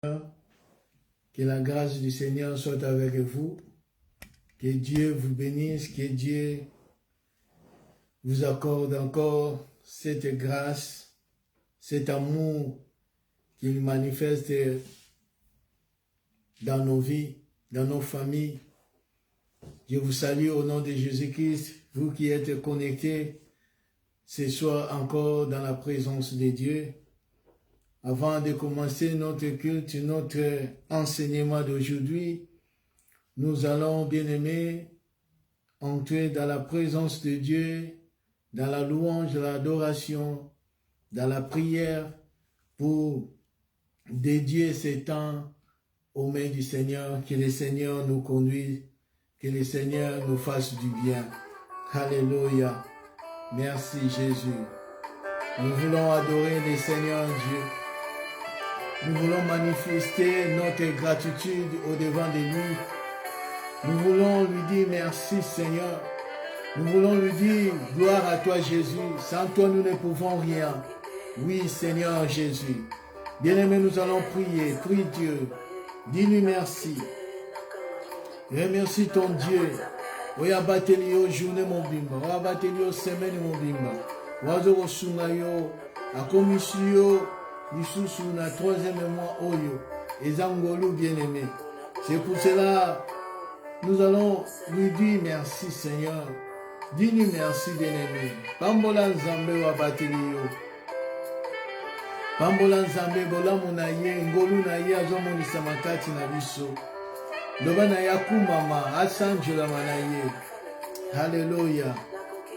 Que la grâce du Seigneur soit avec vous. Que Dieu vous bénisse, que Dieu vous accorde encore cette grâce, cet amour qu'il manifeste dans nos vies, dans nos familles. Je vous salue au nom de Jésus-Christ, vous qui êtes connectés ce soir encore dans la présence de Dieu. Avant de commencer notre culte, notre enseignement d'aujourd'hui, nous allons, bien-aimés, entrer dans la présence de Dieu, dans la louange, l'adoration, dans la prière, pour dédier ces temps aux mains du Seigneur, que le Seigneur nous conduise, que le Seigneur nous fasse du bien. Alléluia. Merci Jésus. Nous voulons adorer le Seigneur Dieu. Nous voulons manifester notre gratitude au-devant de lui. Nous voulons lui dire merci Seigneur. Nous voulons lui dire gloire à toi Jésus. Sans toi nous ne pouvons rien. Oui Seigneur Jésus. Bien-aimés, nous allons prier. Prie Dieu. Dis-lui merci. Remercie ton Dieu. Oya bateli yo journée mobimba. Oya bateli yo semaine mobimba. Wazo kosunga yo. Akomisi yo. Lisusu na troisième mois oyo. Ezangolu bien-aimé. C'est pour cela nous allons lui dire merci Seigneur. Dis-lui merci bien-aimé. Pambola nzambe wa bateli yo. Pambola nzambe bolamu na ye, ngolu na ye azomonisa makati na biso. Loba na ya kumama, asanjolama na ye. Hallelujah.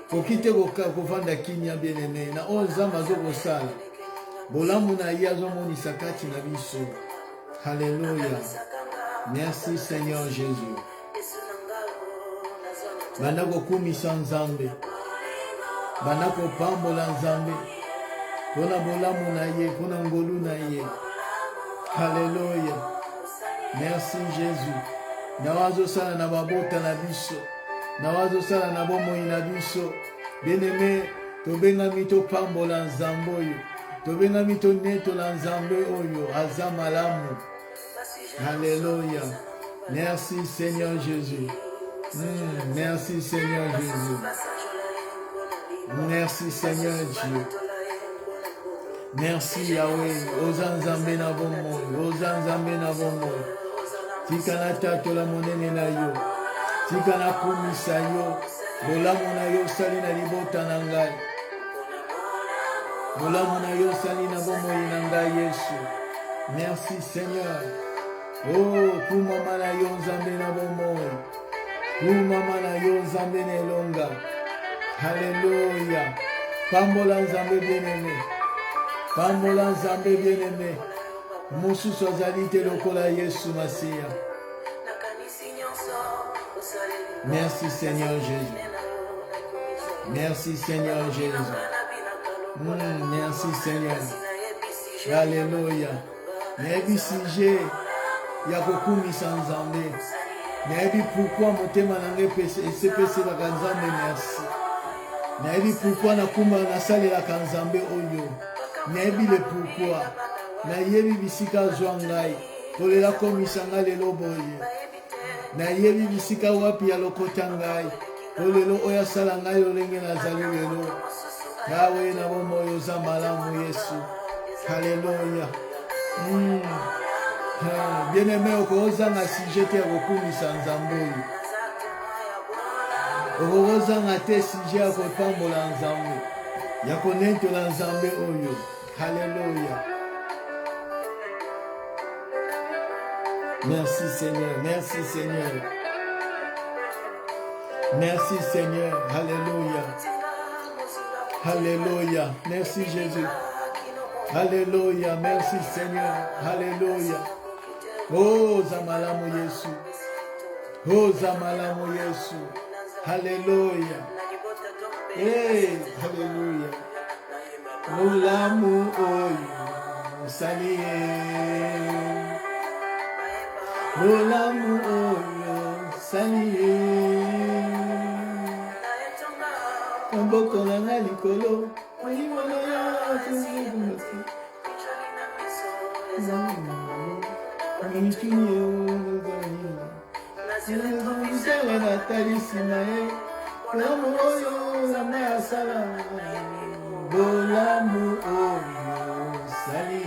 Kokite kovanda kinya bien-aimé. Na o nzambe azokosala. Bolamu na ye azomonisa kati na biso. Hallelujah. Merci Seigneur Jésus. Banda kokumisa nzambe. Banda kopambola nzambe. Pona bolamu na ye, pona ngolu na ye. Hallelujah. Merci Jésus. Nawazo sala na babota na biso. Nawazo sala na bomoi na biso. Bien-aimé, tobenga mito pambola nzambe oyo. Tobenga mito neto la nzambe oyo. Azamalamu. Hallelujah. Merci Seigneur Jésus. Merci Seigneur Jésus. Merci Seigneur Dieu. Merci Yahweh. Ozanzambe na bomoi. Ozanzambe na bomoi. Tika na tato la monene na yo. Tika na kumisa yo. Bolamu na yo sali na libota na ngai. Bolamu na yo sali na bomoi na ngai Yesu. Merci Seigneur. Oh, kumama na yo nzambe na bomoi. Kumama na yo nzambe na elonga. Hallelujah. Pambola nzambe bien-aimé. Pambola nzambe bien-aimé. Mosusu azali te lokola Yesu Masiya. Merci Seigneur Jésus. Merci Seigneur Jésus. Merci Seigneur. Alléluia. Nebi sije ya kokumisa nzambe. Nebi pourquoi motema nange esepeselaka nzambe merci. Nebi pourquoi nakumba nasalelaka nzambe oyo. Nebi le pourquoi. Nayebi bisika zwa ngai. Kolela komisa nga lelo boye. Nayebi bisika wapi ya lokota ngai. Kolelo oya sala ngai lolenge nazali lelo. Yawe na bomoyo za malamu Yesu. Hallelujah. Bien-aimé, okozanga sujet ya kokumisa nzambe oyo. Okozanga te sujet ya kopambola nzambe. Ya konetola nzambe oyo. Hallelujah. Merci Seigneur, merci Seigneur. Merci Seigneur, Alléluia. Alléluia, merci Jésus. Alléluia, merci Seigneur, Alléluia. Oh zamalamu Yesu. Oh zamalamu Yesu. Alléluia. Hey, Alléluia. Mulamu oyo saliye. Mulamu oyo saliye. Mboko na likolo. Molimo na ya Sala Nathalie Simae, Bolamu Oyo, Zamba Sala, Bolamu Oyo, Sali.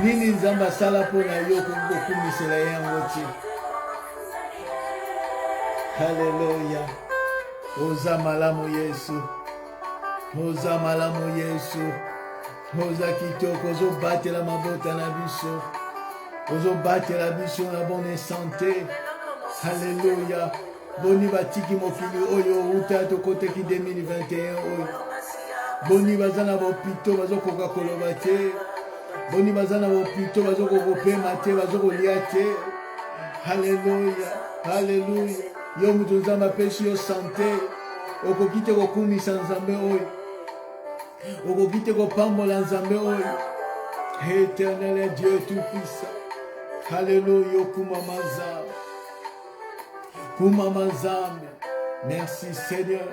Nini Zamba Sala Pona Yoko Boku Misela Yangochi. Hallelujah. Oza malamu Yesu. Oza malamu Yesu. Oza kitoko, ozo batela mabota na biso. Ozo batela biso na bonne santé. Alléluia. Boni batiki mokili oyo uta to kote ki 2021 oyo. Boni bazana bopito bazo koka koloba te. Boni bazana bopito bazo kokopema te bazo kolia te. Alléluia. Alléluia. Yo mutu nzamba pesi yo santé. Okokite kokumisa nzambe oyo. Okokite kopambola nzambe oyo. Éternel Dieu tout-puissant. Alléluia. Kumamaza. Kumamazambe. Merci Seigneur.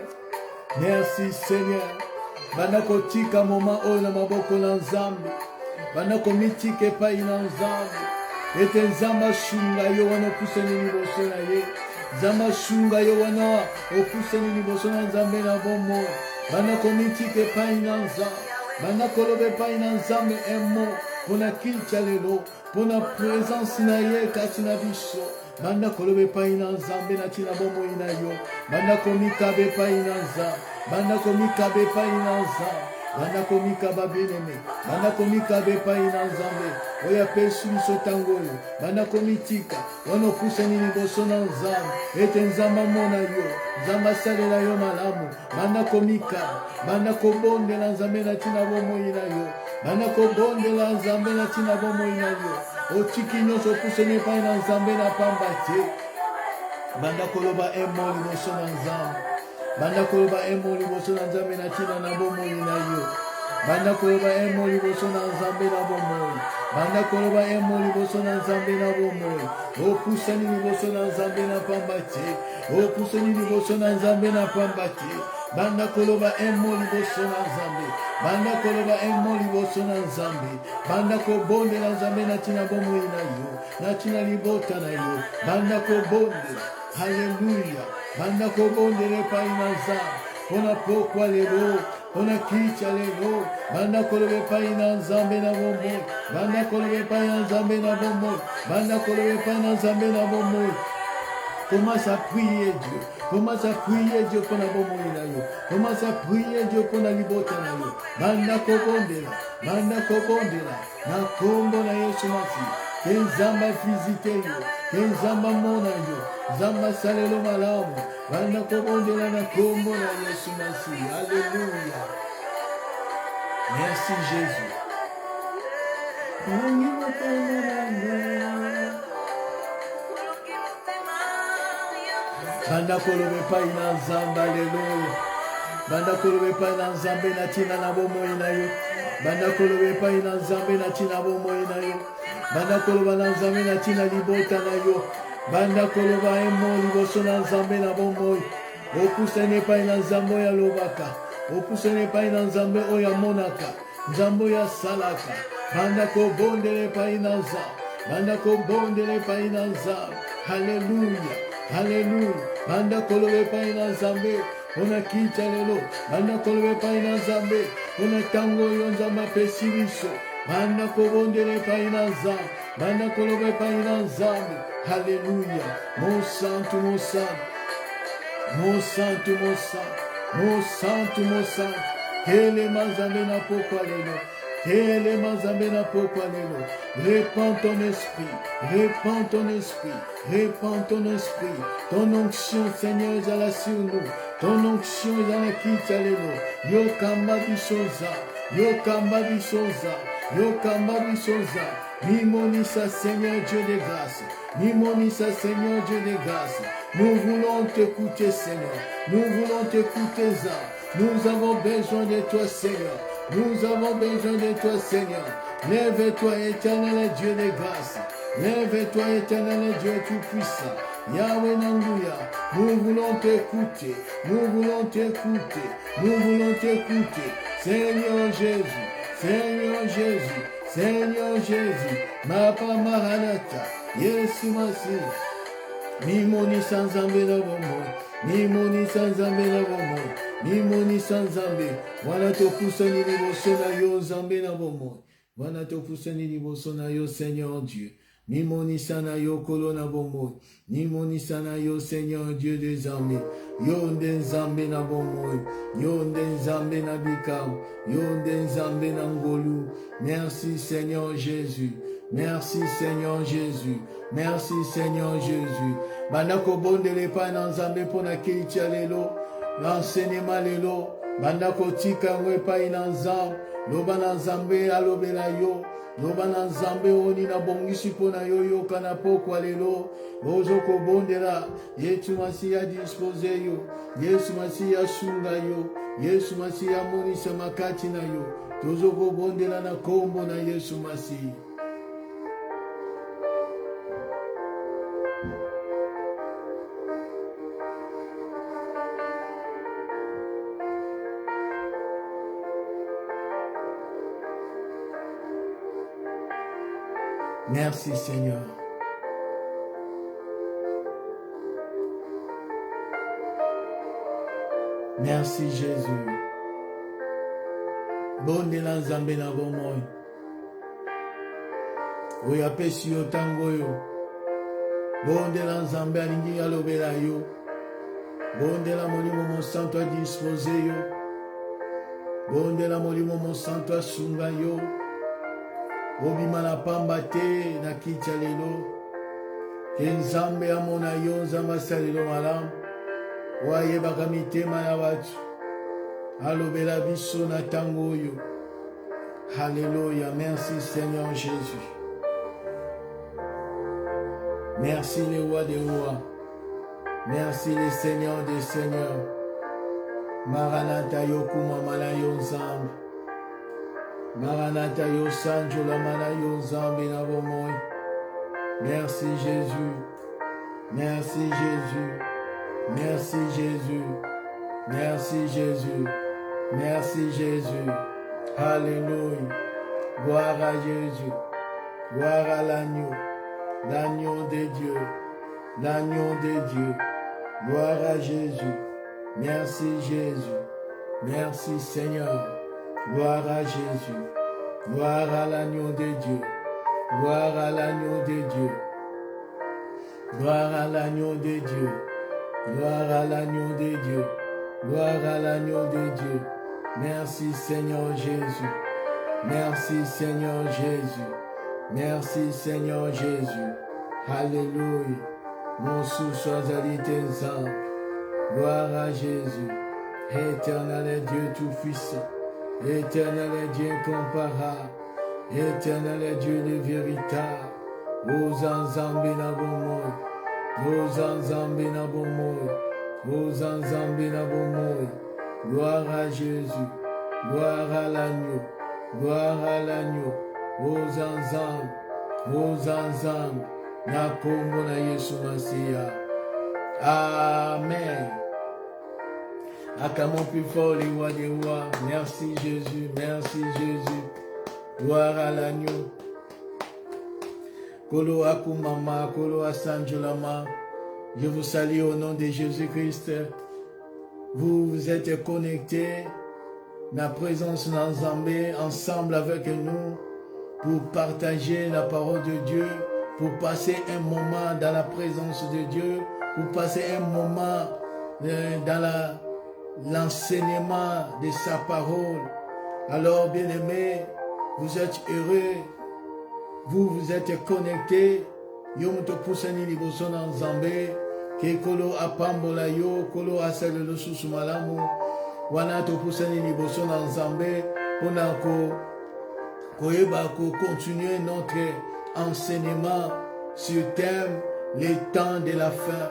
Merci Seigneur. Banako tika moma oyo na maboko na nzambe. Banako mitike pa ina nzambe. Ete nzamba shunga yo wana kuseni liboso na ye. Nzamba shunga yo wana okuseni liboso na nzambe na bomo. Banako mitike pa ina nzambe. Banako lobe pa ina nzambe emo. Pona kilcha lelo. Pona présence na ye kati na biso. Banda kolobe pa ina nzambe na tina bomo ina yo. Banda komika be pa ina nzambe. Banda komika be pa ina nzambe. Banda komika ba beneme. Banda komika be pa ina nzambe. Oya pesu biso tangolo. Banda komitika. Wano kuseni liboso na nzambe. Ete nzamba mona yo. Nzamba salela yo malamu. Banda komika. Banda kobonde la nzambe na tina bomo ina yo. Banda kobonde la nzambe na tina bomo ina yo. Otiki nyonso kuseni pa ina nzambe na pamba te. Banda koloba emo liboso na nzambe. Banda koloba emo liboso na nzambe na tina na bomo ina yo. Banda koloba emo liboso na nzambe na bomo. Banda koloba emo liboso na nzambe na bomo. Okusani liboso na nzambe na pamba te. Okusani liboso na nzambe na pamba te. Banda koloba emo liboso na nzambe. Banda koloba emo liboso na nzambe. Banda kobonde na nzambe na tina bomo ina yo. Na tina libota na yo. Banda kobonde. Hallelujah. Banda kobonde le pa ina nzambe. Ona pokwa lelo. Ona kicha lelo. Banda kolobe pa ina nzambe na bomo. Banda kolobe pa ina nzambe na bomo. Banda kolobe pa ina nzambe na bomo. Commence à prier Dieu. Commence à prier Dieu pour la bomoïna yo. Commence à prier Dieu pour la libota na yo. Banda kobondela. Banda kobondela. Na kombo na Yesu Masi. Kenzamba visite yo. Kenzamba mona yo. Zamba salelo malamu. Banda kobondela na kombo na Yesu Masi. Alléluia. Merci Jésus. Banda kolobe pa ina nzambe, alléluia. Banda kolobe pa ina nzambe na tina na bomo ina yo. Banda kolobe pa ina nzambe na tina bomo ina yo. Banda koloba na nzambe na tina libota na yo. Banda koloba emo liboso na nzambe na bomo. Okusene pa ina nzambe ya lobaka. Okusene pa ina nzambe oya monaka. Nzambe ya salaka. Banda kobondele pa ina nzambe. Banda kobondele pa ina nzambe. Hallelujah. Hallelujah. Banda kolobe pa ina nzambe. Ona kicha lelo. Banda kolobe pa ina nzambe. Ona tango yo nzamba pesi biso. Banda kobondele pa ina nzambe. Banda kolobe pa ina nzambe. Hallelujah. Mon santo, mon santo. Mon santo, mon santo. Mon santo, mon santo. Kele manzambe na pokwa lelo. Kele manzambe na pokwa lelo. Répands ton esprit. Répands ton esprit. Répands ton esprit. Ton onction, Seigneur, est là sur nous. Ton onction est là qui lelo. Yo kamba bisoza. Yo kamba bisoza. Yo kamba bisoza. Mimonisa, Seigneur Dieu de grâce. Mimonisa, Seigneur Dieu de grâce. Nous voulons t'écouter, Seigneur. Nous voulons t'écouter, ça. Nous avons besoin de toi, Seigneur. Nous avons besoin de toi, Seigneur. Lève-toi, éternel Dieu de grâce. Lève-toi, éternel Dieu tout-puissant. Yahweh Nanguya, nous voulons t'écouter. Nous voulons t'écouter. Nous voulons t'écouter. Seigneur Jésus. Seigneur Jésus. Seigneur Jésus, Mapa Maranatha, Yesu Masi, Mimoni sans Zambé na bomo, Mimoni sans Zambé na bomo, Mimoni sans Zambé, Wana to poussani liboso na yo Zambé na bomo, Wana to poussani liboso na yo Seigneur Dieu, Mimoni sana yo kolo na bomo, Mimoni sana yo Seigneur Dieu des armées, Yo nde Zambé na bomo, Yo nde Zambé na bikam, Yo nde Zambé na ngolu. Merci Seigneur Jésus, merci Seigneur Jésus, merci Seigneur Jésus. Bandako bondele pa na Nzambe pona kilitia lelo, l'enseignement lelo, bandako tika ngwe pa ina Nzambe, loba na Nzambe alobela yo, loba na Nzambe oni na bongisi pona yo yo kana pokwa lelo, ozoko bondela, Yesu Masiya dispose yo, Yesu Masiya sunga yo, Yesu Masiya monisa makati na yo, tozoko bondela na kombo na Yesu Masiya. Merci Seigneur. Merci Jésus. Bonde la Nzambe na bomoi. Oya pesi yo tango yo. Bonde la Nzambe alingi alobela yo. Bonde la molimo mon santo a disposé yo. Bonde la molimo mon santo a sunga yo. Obima na pamba te na kicha lelo. Ke Nzambe amona yo Nzambe asalelo malamu. Waye bakamitema na watu. Alobela biso na tango yo. Alléluia. Merci Seigneur Jésus. Merci le roi des rois. Merci le Seigneur des seigneurs. Maranatha yo kumamala yo Nzambe. Maranatha yo sanjo la mala yo Nzambe na bomoi. Merci Jésus. Merci Jésus. Merci Jésus. Merci Jésus. Merci Jésus. Alléluia. Gloire à Jésus. Gloire à l'agneau. L'agneau de Dieu. L'agneau de Dieu. Gloire à Jésus. Merci Jésus. Merci Seigneur. Gloire à Jésus. Gloire à l'agneau de Dieu. Gloire à l'agneau de Dieu. Gloire à l'agneau de Dieu. Gloire à l'agneau de Dieu. Gloire à l'agneau de Dieu. Merci Seigneur Jésus. Merci Seigneur Jésus. Merci Seigneur Jésus. Alléluia. Mon sou soit Nzambe. Gloire à Jésus. Éternel Dieu tout-puissant. Éternel Dieu incomparable. Éternel Dieu de véritable. Oza Nzambe na bomoi. Oza Nzambe na bomoi. Oza Nzambe na bomoi. Gloire à Jésus. Gloire à l'agneau. Gloire à l'agneau. Oza Nzambe. Oza Nzambe. Na kombo na Yesu Masiya. Amen. Acclamons plus fort les rois des rois. Merci Jésus. Merci Jésus. Gloire à l'agneau. Kolo akumama, kolo asanjolama. Je vous salue au nom de Jésus-Christ. Vous êtes connectés dans la présence d'Nzambe ensemble avec nous pour partager la parole de Dieu, pour passer un moment dans la présence de Dieu, pour passer un moment dans l'enseignement de sa parole. Alors, bien-aimés, vous êtes heureux, vous êtes connectés. Yom to pusani liboso na Nzambe, ke kolo apambola yo, kolo asalelo susu malamu, wana to pusani liboso na Nzambe, pona koyeba ko continuer notre enseignement sur thème les temps de la fin.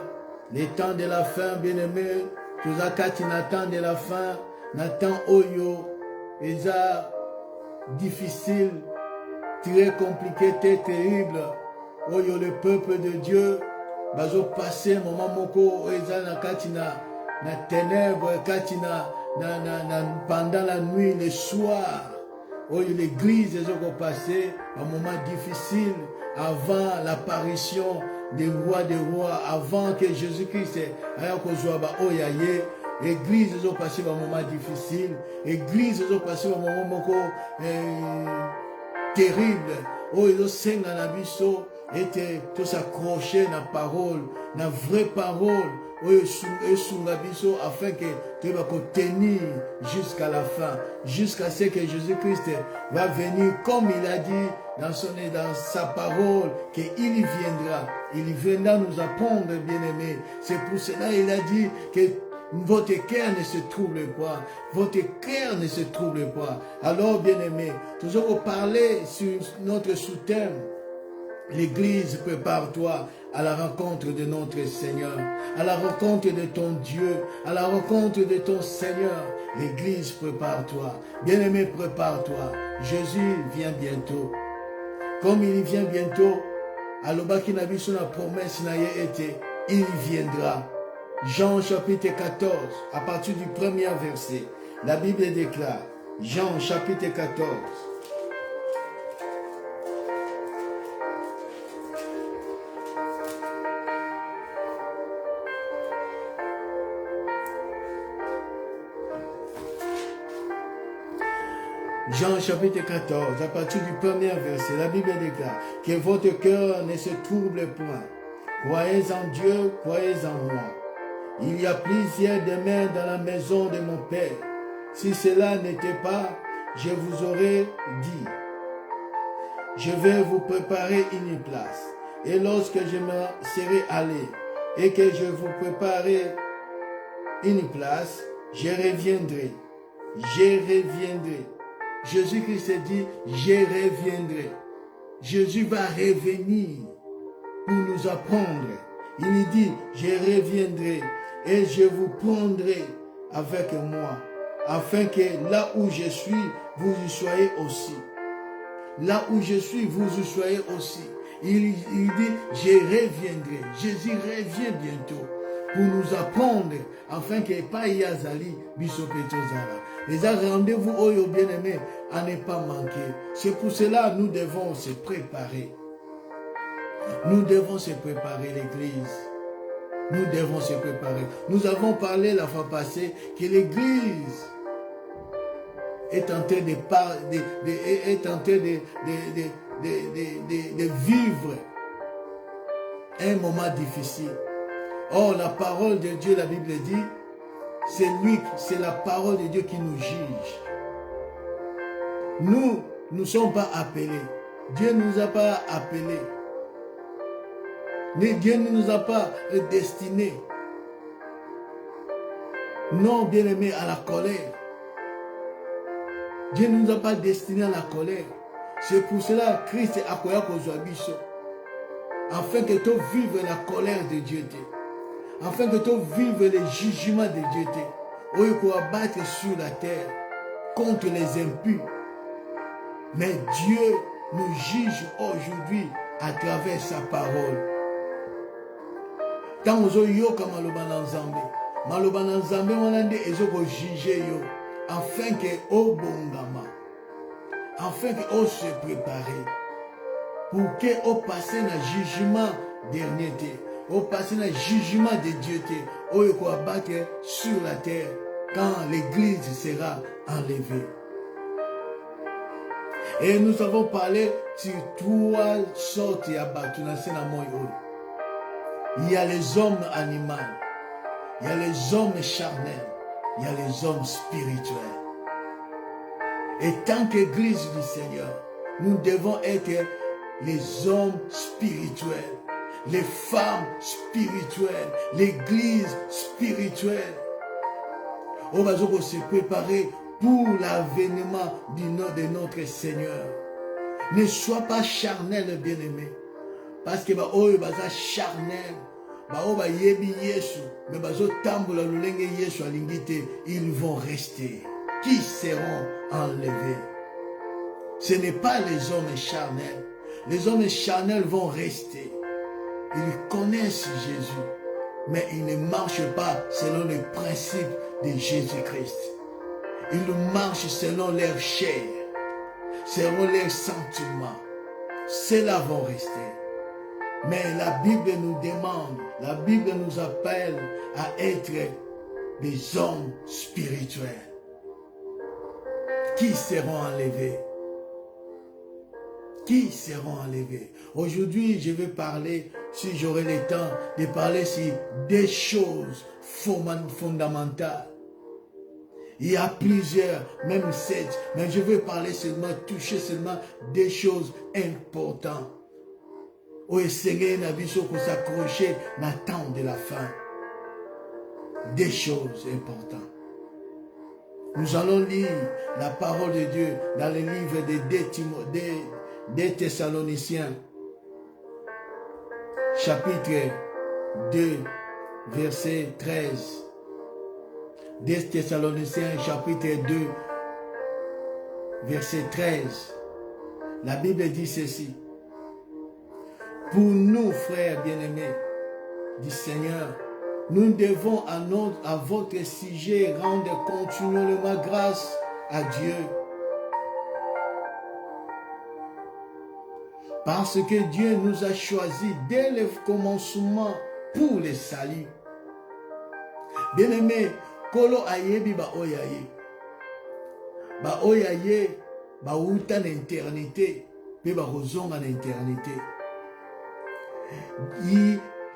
Les temps de la fin, bien-aimés, tozakati na temps de la fin, na temps oyo, eza difficile, très compliqué, très terrible. Oyo le peuple de Dieu bazo passer moment moko eza na kati na ténèbres kati na pendant la nuit, le soir oh, l'église est passé un moment difficile avant l'apparition des rois, avant que Jésus-Christ ait l'église est passé un moment difficile, l'église est passé un moment terrible. Oh, ils ont na biso était tout s'accrocher na parole, na vraie parole. Oh, sunga biso afin que tu vas tenir jusqu'à la fin, jusqu'à ce que Jésus-Christ va venir comme il a dit dans sa parole qu'il viendra. Il viendra nous apprendre, bien-aimés. C'est pour cela qu'il a dit que votre cœur ne se trouble pas. Votre cœur ne se trouble pas. Alors, bien-aimés, toujours parler sur notre sous-thème. L'église, prépare-toi à la rencontre de notre Seigneur, à la rencontre de ton Dieu, à la rencontre de ton Seigneur. L'église, prépare-toi. Bien-aimé, prépare-toi. Jésus vient bientôt. Comme il vient bientôt, alobaki na biso na promesse na ye été, il viendra. Jean chapitre 14, à partir du premier verset, la Bible déclare, Jean chapitre 14, Jean chapitre 14, à partir du premier verset, la Bible déclare que votre cœur ne se trouble point. Croyez en Dieu, croyez en moi. Il y a plusieurs demeures dans la maison de mon Père. Si cela n'était pas, je vous aurais dit, je vais vous préparer une place. Et lorsque je me serai allé et que je vous préparerai une place, je reviendrai. Je reviendrai. Jésus-Christ dit, je reviendrai. Jésus va revenir pour nous apprendre. Il dit, je reviendrai et je vous prendrai avec moi, afin que là où je suis, vous y soyez aussi. Là où je suis, vous y soyez aussi. Il dit, je reviendrai. Jésus revient bientôt pour nous apprendre, afin que pas Yazali, Bisopetozara. Les rendez-vous, oh bien-aimés, à ne pas manquer. C'est pour cela nous devons se préparer. Nous devons se préparer, l'Église. Nous devons se préparer. Nous avons parlé la fois passée que l'Église est en train de vivre un moment difficile. Or, la parole de Dieu, la Bible dit, c'est la parole de Dieu qui nous juge. Nous ne sommes pas appelés. Dieu ne nous a pas appelés. Mais Dieu ne nous a pas destinés. Non, bien-aimés, à la colère. Dieu ne nous a pas destinés à la colère. C'est pour cela que Christ a appelé afin que tu vives la colère de Dieu. Afin que tu vives les jugements de Dieu. Où il faut abattre sur la terre contre les impies. Mais Dieu nous juge aujourd'hui à travers sa parole. Tant que yoka maloba na nzambe, maloba na nzambe wanande ezoko juger yo, afin que o bongama, afin que o se préparer, pour que o passe na jugement dernier té, o passe na jugement de Dieu té, o yoko abattre sur la terre quand l'église sera enlevée. Et nous avons parlé sur trois sortes d'abattus dans ce monde. Il y a les hommes animaux, il y a les hommes charnels, il y a les hommes spirituels. Et tant qu'Église du Seigneur, nous devons être les hommes spirituels, les femmes spirituelles, l'Église spirituelle. On va se préparer pour l'avènement de notre Seigneur. Ne sois pas charnel, bien-aimé. Parce que oyo baza charnel, ba yebi Yesu, mais bazo tambola lulenge Yesu alingite, ils vont rester. Qui seront enlevés? Ce n'est pas les hommes charnels. Les hommes charnels vont rester. Ils connaissent Jésus, mais ils ne marchent pas selon les principes de Jésus-Christ. Ils marchent selon leur chair. seront les sentiments. Ceux-là vont rester. Mais la Bible nous demande, la Bible nous appelle à être des hommes spirituels qui seront enlevés. Qui seront enlevés. Aujourd'hui, je vais parler, si j'aurai le temps, de parler sur des choses fondamentales. Il y a plusieurs, même 7, mais je vais parler seulement, toucher seulement des choses importantes. Où le Seigneur n'a vu qu'on s'accrocher dans le temps de la fin. Des choses importantes. Nous allons lire la parole de Dieu dans le livre des Thessaloniciens, chapitre 2, verset 13. Des Thessaloniciens, chapitre 2, verset 13. La Bible dit ceci. Pour nous, frères bien-aimés du Seigneur, nous devons à votre sujet rendre continuellement grâce à Dieu. Parce que Dieu nous a choisis dès le commencement pour le salut. Bien-aimé, kolo ayebi ba oyaye. Ba oyaye, ba uta na éternité, pe ba rozonga na éternité.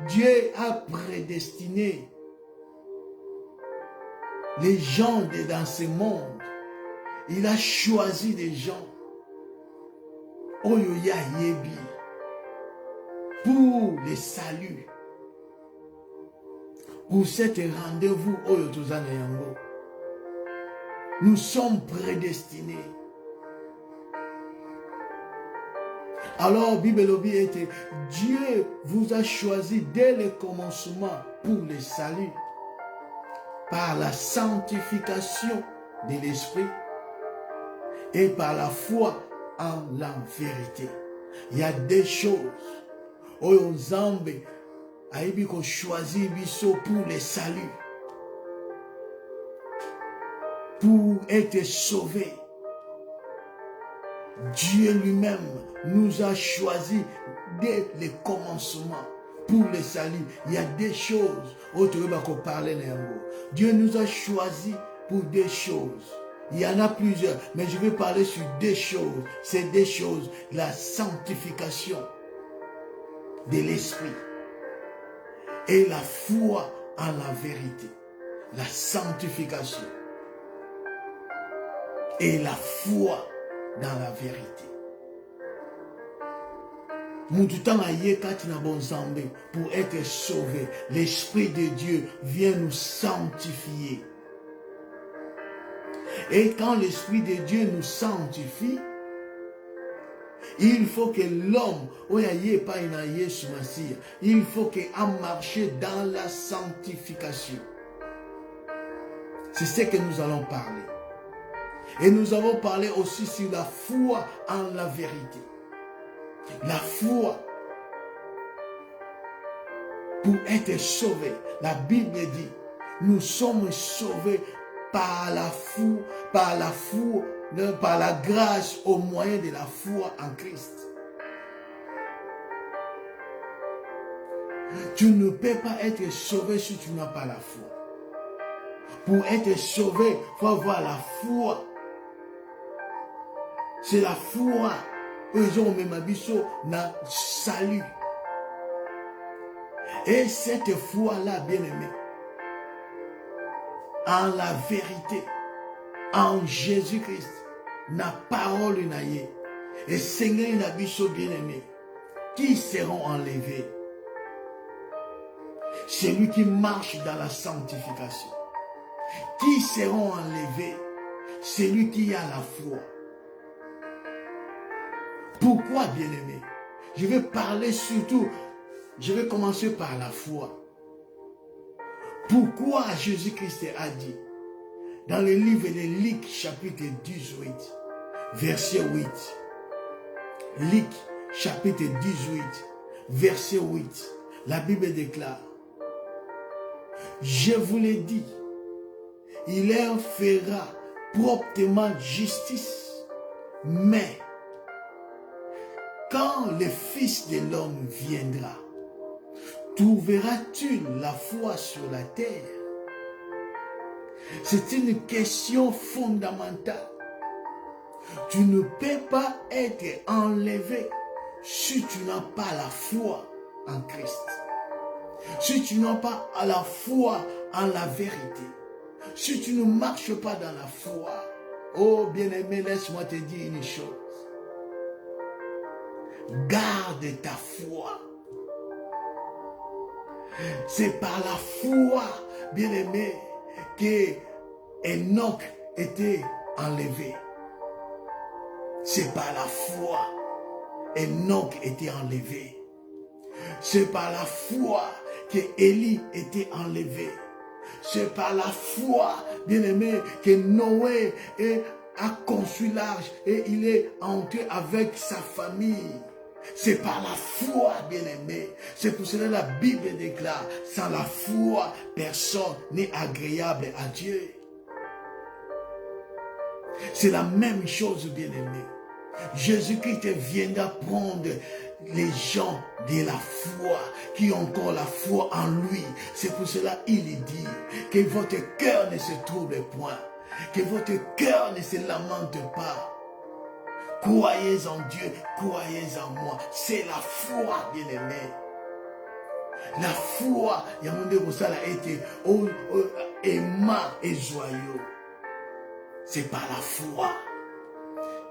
Dieu a prédestiné les gens dans ce monde. Il a choisi des gens Oyoya Yebi pour le salut. Pour cet rendez-vous Oyo Tozana Yango. Nous sommes prédestinés. Alors, Bible Lobby était, Dieu vous a choisi dès le commencement pour le salut, par la sanctification de l'esprit et par la foi en la vérité. Il y a des choses, Oyo Nzambe a choisi pour le salut, pour être sauvé. Dieu lui-même nous a choisis dès le commencement pour le salut. Il y a des choses. Dieu nous a choisis pour des choses. Il y en a plusieurs, mais je vais parler sur des choses. C'est des choses, la sanctification de l'esprit et la foi en la vérité. La sanctification et la foi dans la vérité. Pour être sauvé, l'Esprit de Dieu vient nous sanctifier. Et quand l'Esprit de Dieu nous sanctifie, il faut que l'homme, il faut qu'il marche dans la sanctification. C'est ce que nous allons parler. Et nous avons parlé aussi sur la foi en la vérité. La foi pour être sauvé. La Bible dit, nous sommes sauvés par la foi, par la grâce au moyen de la foi en Christ. Tu ne peux pas être sauvé si tu n'as pas la foi. Pour être sauvé, il faut avoir la foi. C'est la foi. Ils ont même abisso na salut. Et cette foi-là, bien-aimé, en la vérité, en Jésus-Christ, na parole naïe, et Seigneur n'abisso bien-aimé, qui seront enlevés? Celui qui marche dans la sanctification. Qui seront enlevés? Celui qui a la foi. Pourquoi, bien-aimé? Je vais parler surtout, je vais commencer par la foi. Pourquoi Jésus-Christ a dit, dans le livre de Luc, chapitre 18, verset 8, Luc, chapitre 18, verset 8, la Bible déclare, je vous l'ai dit, il leur fera promptement justice Mais, quand le Fils de l'homme viendra, trouveras-tu la foi sur la terre? C'est une question fondamentale. Tu ne peux pas être enlevé si tu n'as pas la foi en Christ. Si tu n'as pas la foi en la vérité. Si tu ne marches pas dans la foi. Oh bien-aimé, laisse-moi te dire une chose. Garde ta foi. C'est par la foi, bien-aimé, que Enoch était enlevé. C'est par la foi. Enoch était enlevé. C'est par la foi que Élie était enlevé. C'est par la foi, bien-aimé, que Noé a construit l'arche et il est entré avec sa famille. C'est par la foi, bien-aimé. C'est pour cela que la Bible déclare, sans la foi, personne n'est agréable à Dieu. C'est la même chose, bien-aimé. Jésus-Christ viendra prendre les gens de la foi, qui ont encore la foi en lui. C'est pour cela qu'il dit que votre cœur ne se trouble point, que votre cœur ne se lamente pas. Croyez en Dieu, croyez en moi. C'est la foi, bien-aimé. La foi, il y a un monde où ça a été aimant et joyeux. C'est par la foi.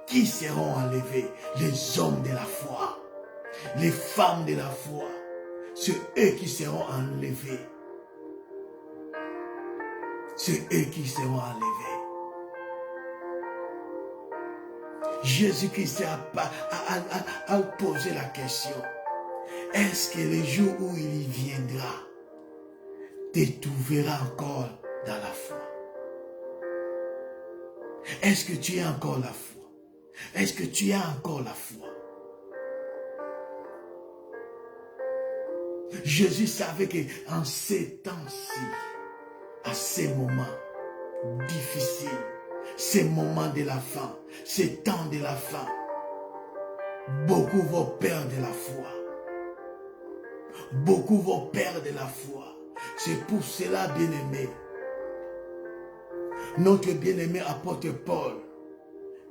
Qui seront enlevés? Les hommes de la foi. Les femmes de la foi. C'est eux qui seront enlevés. C'est eux qui seront enlevés. Jésus-Christ a posé la question. Est-ce que le jour où il viendra, tu trouveras encore dans la foi? Est-ce que tu as encore la foi? Est-ce que tu as encore la foi? Jésus savait qu'en ces temps-ci, à ces moments difficiles, ces moments de la fin, ces temps de la fin, beaucoup vont perdre la foi. Beaucoup vont perdre la foi. C'est pour cela, bien-aimé, notre bien-aimé apôtre Paul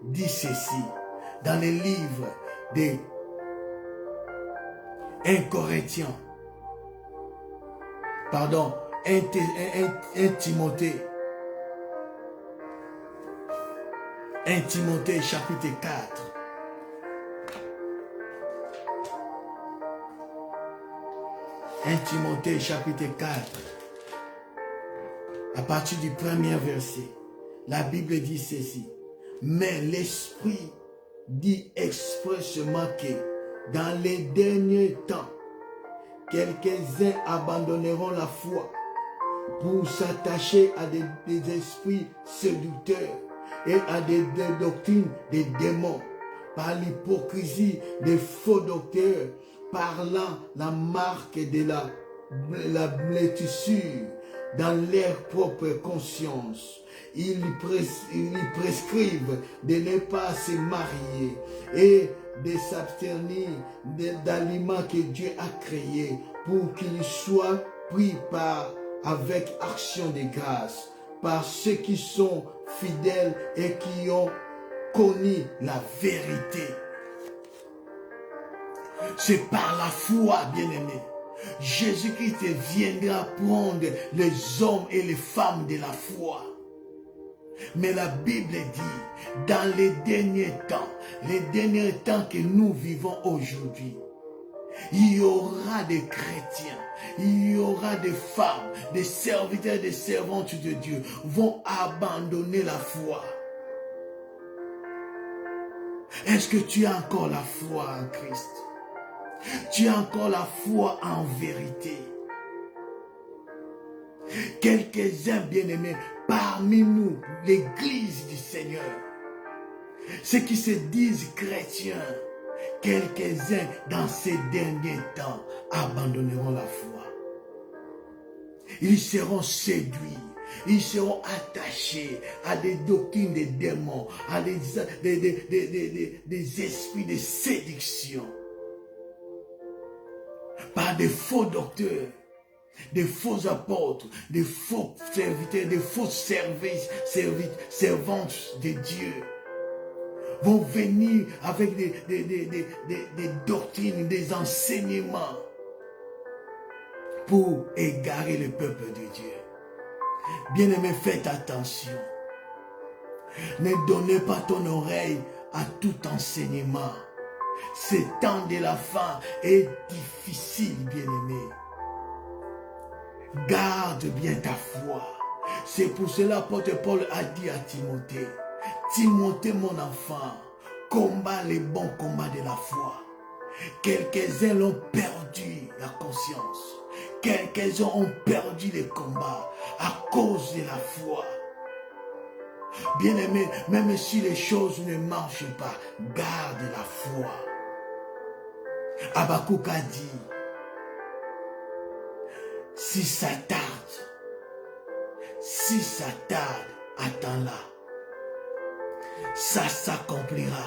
dit ceci dans les livres de 1 Corinthiens, pardon, 1 Timothée, 1 Timothée chapitre 4. 1 Timothée chapitre 4, à partir du premier verset, la Bible dit ceci. Mais l'Esprit dit expressément que dans les derniers temps, quelques-uns abandonneront la foi pour s'attacher à des esprits séducteurs et à des doctrines des démons, par l'hypocrisie des faux docteurs, parlant la marque de la blessure dans leur propre conscience. Ils prescrivent de ne pas se marier et de s'abstenir d'aliments que Dieu a créés pour qu'ils soient pris avec action de grâce par ceux qui sont fidèles et qui ont connu la vérité. C'est par la foi, bien-aimé. Jésus-Christ viendra prendre les hommes et les femmes de la foi. Mais la Bible dit, dans les derniers temps que nous vivons aujourd'hui, il y aura des chrétiens, il y aura des femmes, des serviteurs, des servantes de Dieu vont abandonner la foi. Est-ce que tu as encore la foi en Christ? Tu as encore la foi en vérité? Quelques-uns bien-aimés parmi nous, l'église du Seigneur, ceux qui se disent chrétiens, quelques-uns dans ces derniers temps abandonneront la foi. Ils seront séduits Ils seront attachés à des doctrines des démons, à des esprits de séduction, par des faux docteurs, des faux apôtres, des faux serviteurs, des faux servantes de Dieu vont venir avec des doctrines, des enseignements pour égarer le peuple de Dieu. Bien-aimés, faites attention. Ne donnez pas ton oreille à tout enseignement. Ce temps de la fin est difficile, bien-aimé. Garde bien ta foi. C'est pour cela l'apôtre Paul a dit à Timothée, Timothée, mon enfant, combat les bons combats de la foi. Quelques-uns l'ont perdu la conscience. Quelques-uns ont perdu les combats à cause de la foi. Bien-aimé, même si les choses ne marchent pas, garde la foi. Habakkuk a dit, si ça tarde, attends-la. Ça s'accomplira.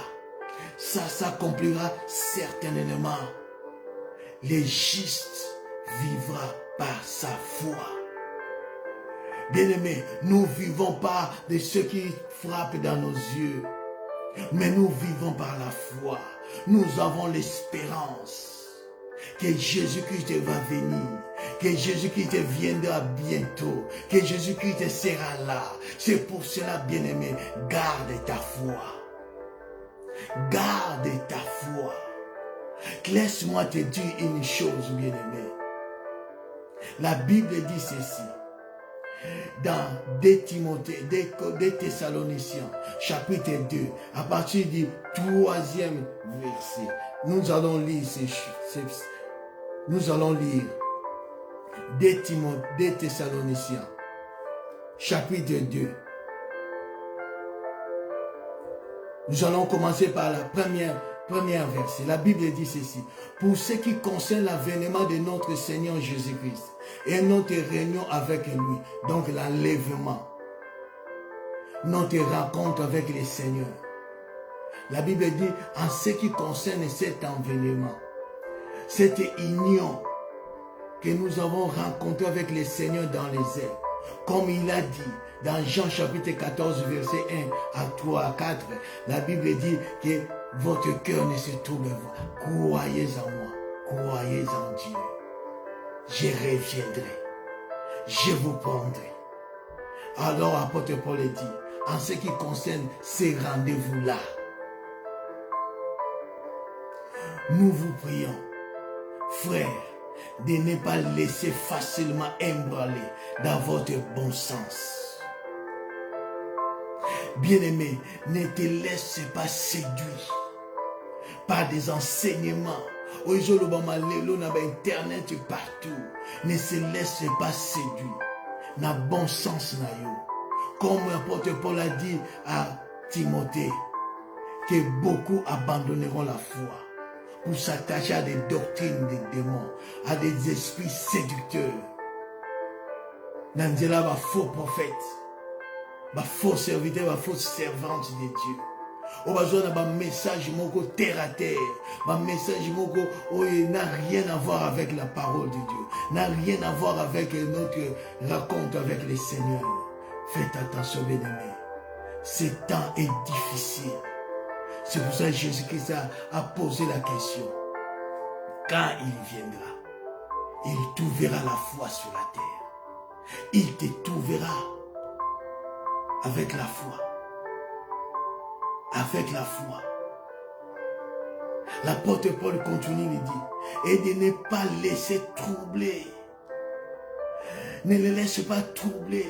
Ça s'accomplira certainement. Le juste vivra par sa foi. Bien-aimés, nous ne vivons pas de ce qui frappe dans nos yeux, mais nous vivons par la foi. Nous avons l'espérance que Jésus-Christ va venir, que Jésus-Christ viendra bientôt, que Jésus-Christ sera là. C'est pour cela, bien-aimé, garde ta foi. Garde ta foi. Laisse-moi te dire une chose, bien-aimé. La Bible dit ceci. Dans 2 Thessaloniciens, chapitre 2, à partir du 3e verset, nous allons lire nous allons lire 2 Thessaloniciens, chapitre 2. Nous allons commencer par la première verset. La Bible dit ceci. Pour ce qui concerne l'avènement de notre Seigneur Jésus-Christ et notre réunion avec lui, donc l'enlèvement, notre rencontre avec le Seigneur. La Bible dit, en ce qui concerne cet enlèvement, cette union que nous avons rencontrée avec le Seigneur dans les airs, comme il a dit dans Jean chapitre 14, verset 1 à 3 à 4, la Bible dit que votre cœur ne se trouble pas. Croyez en moi, croyez en Dieu. Je reviendrai, je vous prendrai. Alors apôtre Paul dit, en ce qui concerne ces rendez-vous-là, nous vous prions, frères, de ne pas laisser facilement embranler dans votre bon sens. Bien-aimé, ne te laisse pas séduire par des enseignements. Aujourd'hui, on a Internet partout. Ne se laisse pas séduire. N'a bon sens. Comme l'apôtre Paul a dit à Timothée, que beaucoup abandonneront la foi pour s'attacher à des doctrines des démons, à des esprits séducteurs. Nandela va faux prophète, va faux serviteur, va faux servante de Dieu. On va jouer un message moko terre à terre, un message moko n'a rien à voir avec la parole de Dieu, n'a rien à voir avec notre rencontre avec le Seigneur. Faites attention, bien-aimés. Ce temps est difficile. C'est pour ça que Jésus-Christ a posé la question. Quand il viendra, il trouvera la foi sur la terre. Il te trouvera avec la foi. Avec la foi. L'apôtre Paul continue de dire, et de ne pas laisser troubler. Ne les laisse pas troubler.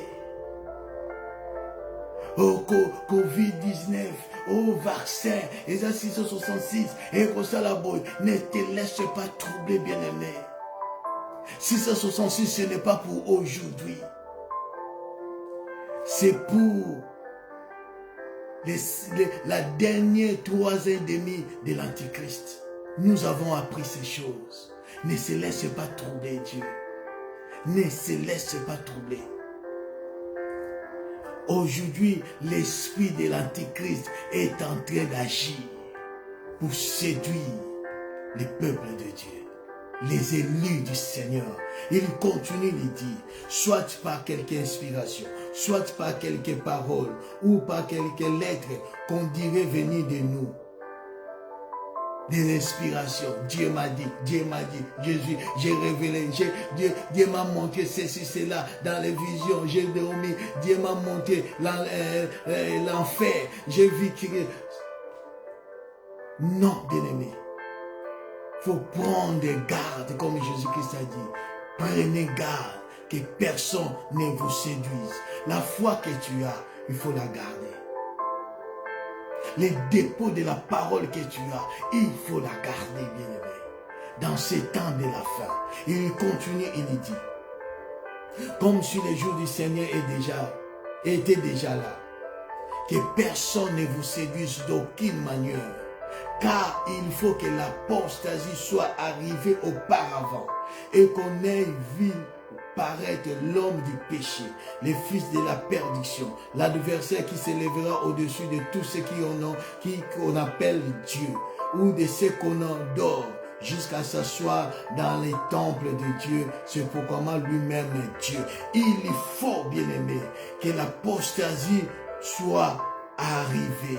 Au Covid-19, au vaccin, les 666, et pour ça la boue, ne te laisse pas troubler, bien-aimé. 666, ce n'est pas pour aujourd'hui. C'est pour la dernière 3 ans et demi de l'Antichrist. Nous avons appris ces choses. Ne se laisse pas troubler, Dieu. Ne se laisse pas troubler. Aujourd'hui, l'esprit de l'Antichrist est en train d'agir pour séduire les peuples de Dieu, les élus du Seigneur. Il continue de dire, soit par quelque inspiration, soit par quelques paroles, ou par quelques lettres qu'on dirait venir de nous. Des inspirations. Dieu m'a dit, Jésus, j'ai révélé, Dieu m'a montré ceci, cela, dans les visions, j'ai dormi, Dieu m'a montré l'enfer, j'ai vécu. Non, bien-aimé. Il faut prendre garde, comme Jésus-Christ a dit. Prenez garde que personne ne vous séduise. La foi que tu as, il faut la garder. Les dépôts de la parole que tu as, il faut la garder, bien-aimé. Dans ces temps de la fin, il continue, il dit, comme si le jour du Seigneur était déjà là, que personne ne vous séduise d'aucune manière, car il faut que l'apostasie soit arrivée auparavant et qu'on ait vu paraître l'homme du péché, le fils de la perdition, l'adversaire qui s'élèvera au-dessus de tous ceux qu'on appelle Dieu, ou de ceux qu'on adore, jusqu'à s'asseoir dans les temples de Dieu, c'est pourquoi lui-même est Dieu. Il faut, bien-aimé, que l'apostasie soit arrivée.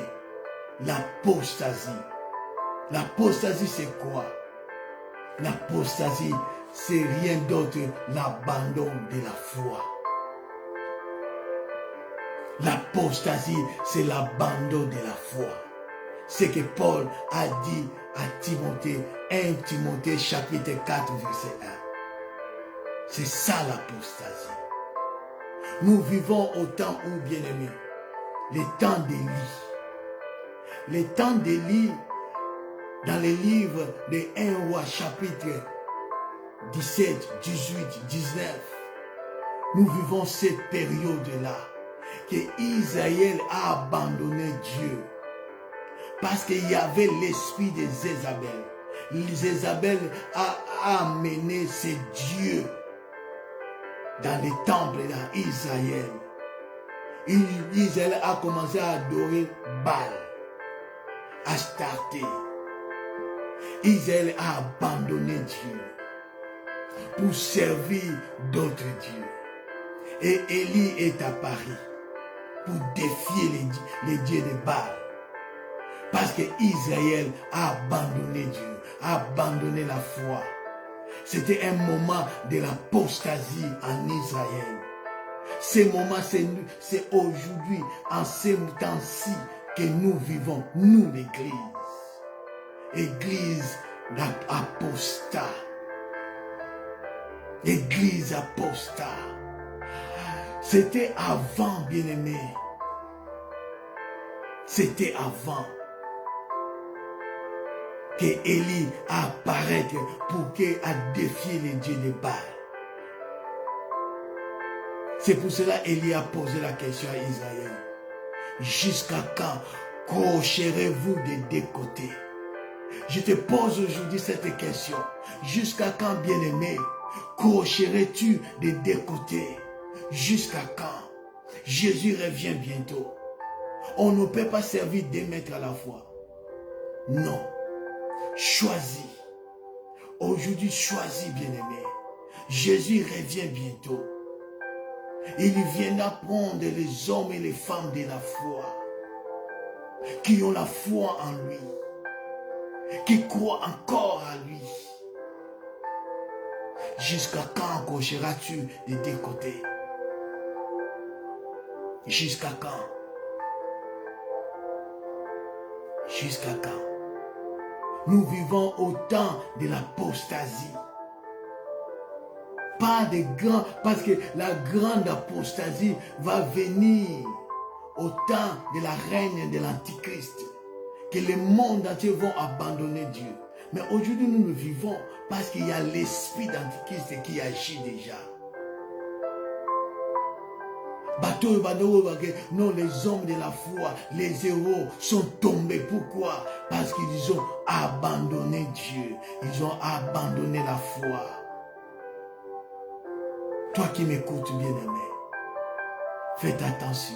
L'apostasie. L'apostasie, c'est quoi? L'apostasie, c'est rien d'autre l'abandon de la foi. L'apostasie, c'est l'abandon de la foi. C'est que Paul a dit à Timothée, 1 Timothée chapitre 4 verset 1. C'est ça l'apostasie. Nous vivons au temps où, bien-aimés, les temps d'Élie. Les temps d'Élie, dans les livres de 1 Roi chapitre 17, 18, 19, nous vivons cette période-là que Israël a abandonné Dieu parce qu'il y avait l'esprit de Jézabel. Jézabel a amené ses dieux dans les temples d'Israël. Israël a commencé à adorer Baal, Astarté. Israël a abandonné Dieu pour servir d'autres dieux. Et Élie est apparu pour défier les dieux de Baal. Parce que Israël a abandonné Dieu, a abandonné la foi. C'était un moment de l'apostasie en Israël. Ce moment, c'est aujourd'hui, en ce temps-ci, que nous vivons, nous l'Église. Église apostat. Église apostat. C'était avant, bien-aimé. C'était avant que Élie apparaisse pour qu'il défier les dieux de Baal. C'est pour cela qu'Élie a posé la question à Israël. Jusqu'à quand crocherez-vous des deux côtés? Je te pose aujourd'hui cette question. Jusqu'à quand, bien-aimé, crocherais-tu des deux côtés? Jusqu'à quand? Jésus revient bientôt. On ne peut pas servir deux maîtres à la fois. Non. Choisis. Aujourd'hui, choisis, bien-aimé. Jésus revient bientôt. Il viendra prendre les hommes et les femmes de la foi, qui ont la foi en lui, qui croient encore à lui. Jusqu'à quand crocheras-tu des deux côtés? Jusqu'à quand? Jusqu'à quand? Nous vivons au temps de l'apostasie. Pas de grand, parce que la grande apostasie va venir au temps de la règne de l'Antichrist. Que le monde entier vont abandonner Dieu. Mais aujourd'hui, nous le vivons parce qu'il y a l'esprit d'Antichrist qui agit déjà. Non, les hommes de la foi, les héros sont tombés. Pourquoi? Parce qu'ils ont abandonné Dieu. Ils ont abandonné la foi. Toi qui m'écoutes, bien-aimé, faites attention.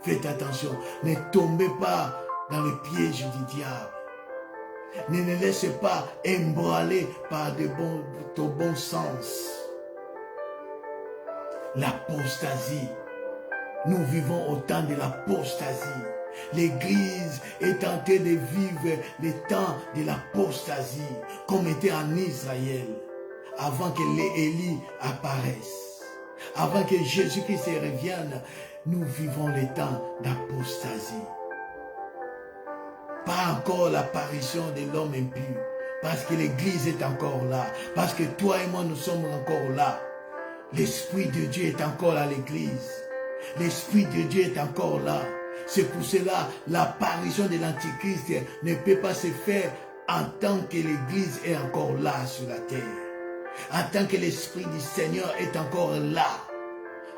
Faites attention. Ne tombez pas dans le piège du diable. Ne laissez pas embrouiller par ton bon sens. L'apostasie. Nous vivons au temps de l'apostasie. L'Église est en train de vivre le temps de l'apostasie, comme était en Israël, avant que les Élie apparaissent. Avant que Jésus-Christ revienne, nous vivons le temps d'apostasie. Pas encore l'apparition de l'homme impur, parce que l'Église est encore là, parce que toi et moi nous sommes encore là. L'Esprit de Dieu est encore à l'Église. L'Esprit de Dieu est encore là. C'est pour cela l'apparition de l'Antichrist ne peut pas se faire en tant que l'Église est encore là sur la terre. En tant que l'Esprit du Seigneur est encore là,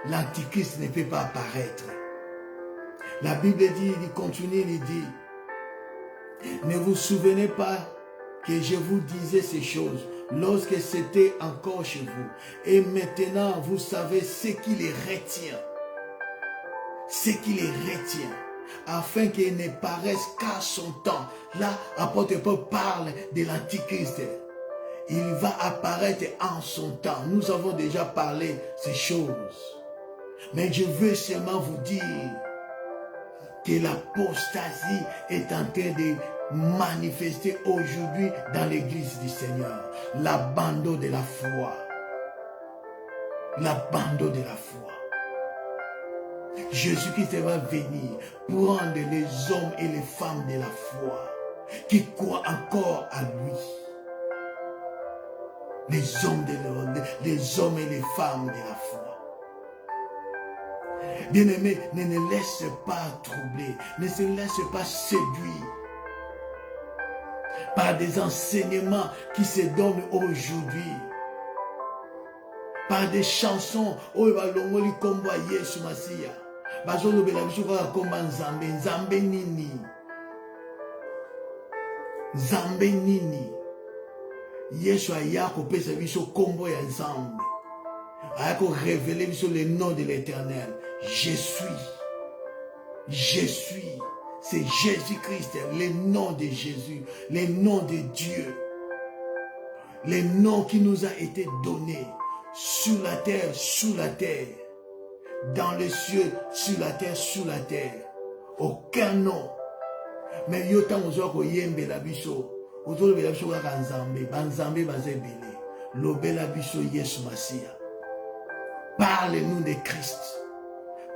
l'Antichrist ne peut pas apparaître. La Bible dit, il continue, il dit, ne vous souvenez pas que je vous disais ces choses lorsque c'était encore chez vous. Et maintenant, vous savez ce qui les retient. Ce qui les retient. Afin qu'il ne paraisse qu'à son temps. Là, l'apôtre Paul parle de l'Antichrist. Il va apparaître en son temps. Nous avons déjà parlé ces choses. Mais je veux seulement vous dire que l'apostasie est en train de manifester aujourd'hui dans l'église du Seigneur. L'abandon de la foi. L'abandon de la foi. Jésus-Christ va venir prendre les hommes et les femmes de la foi qui croient encore à lui. Les hommes et les femmes de la foi. Bien-aimés, ne laisse pas troubler, ne se laisse pas séduire par des enseignements qui se donnent aujourd'hui, par des chansons où il va l'ongoli kombo à Yesu Masia. Bazolo bela biso kwa komba nzambe, nzambe nini? Nzambe nini? Yesu aya kopesa biso kombo ya nzambe. Aya ko révéler biso le nom de l'Éternel. Je suis. Je suis. C'est Jésus-Christ, le nom de Jésus, le nom de Dieu. Le nom qui nous a été donné sur la terre, sous la terre. Dans les cieux, sur la terre, sous la terre. Aucun nom. Mais yotan ozoko yembe la biso. Ozolo bela biso kaka nzambe. Banzambe bazebele. Lobela biso Yesu Masia. Parle-nous de Christ.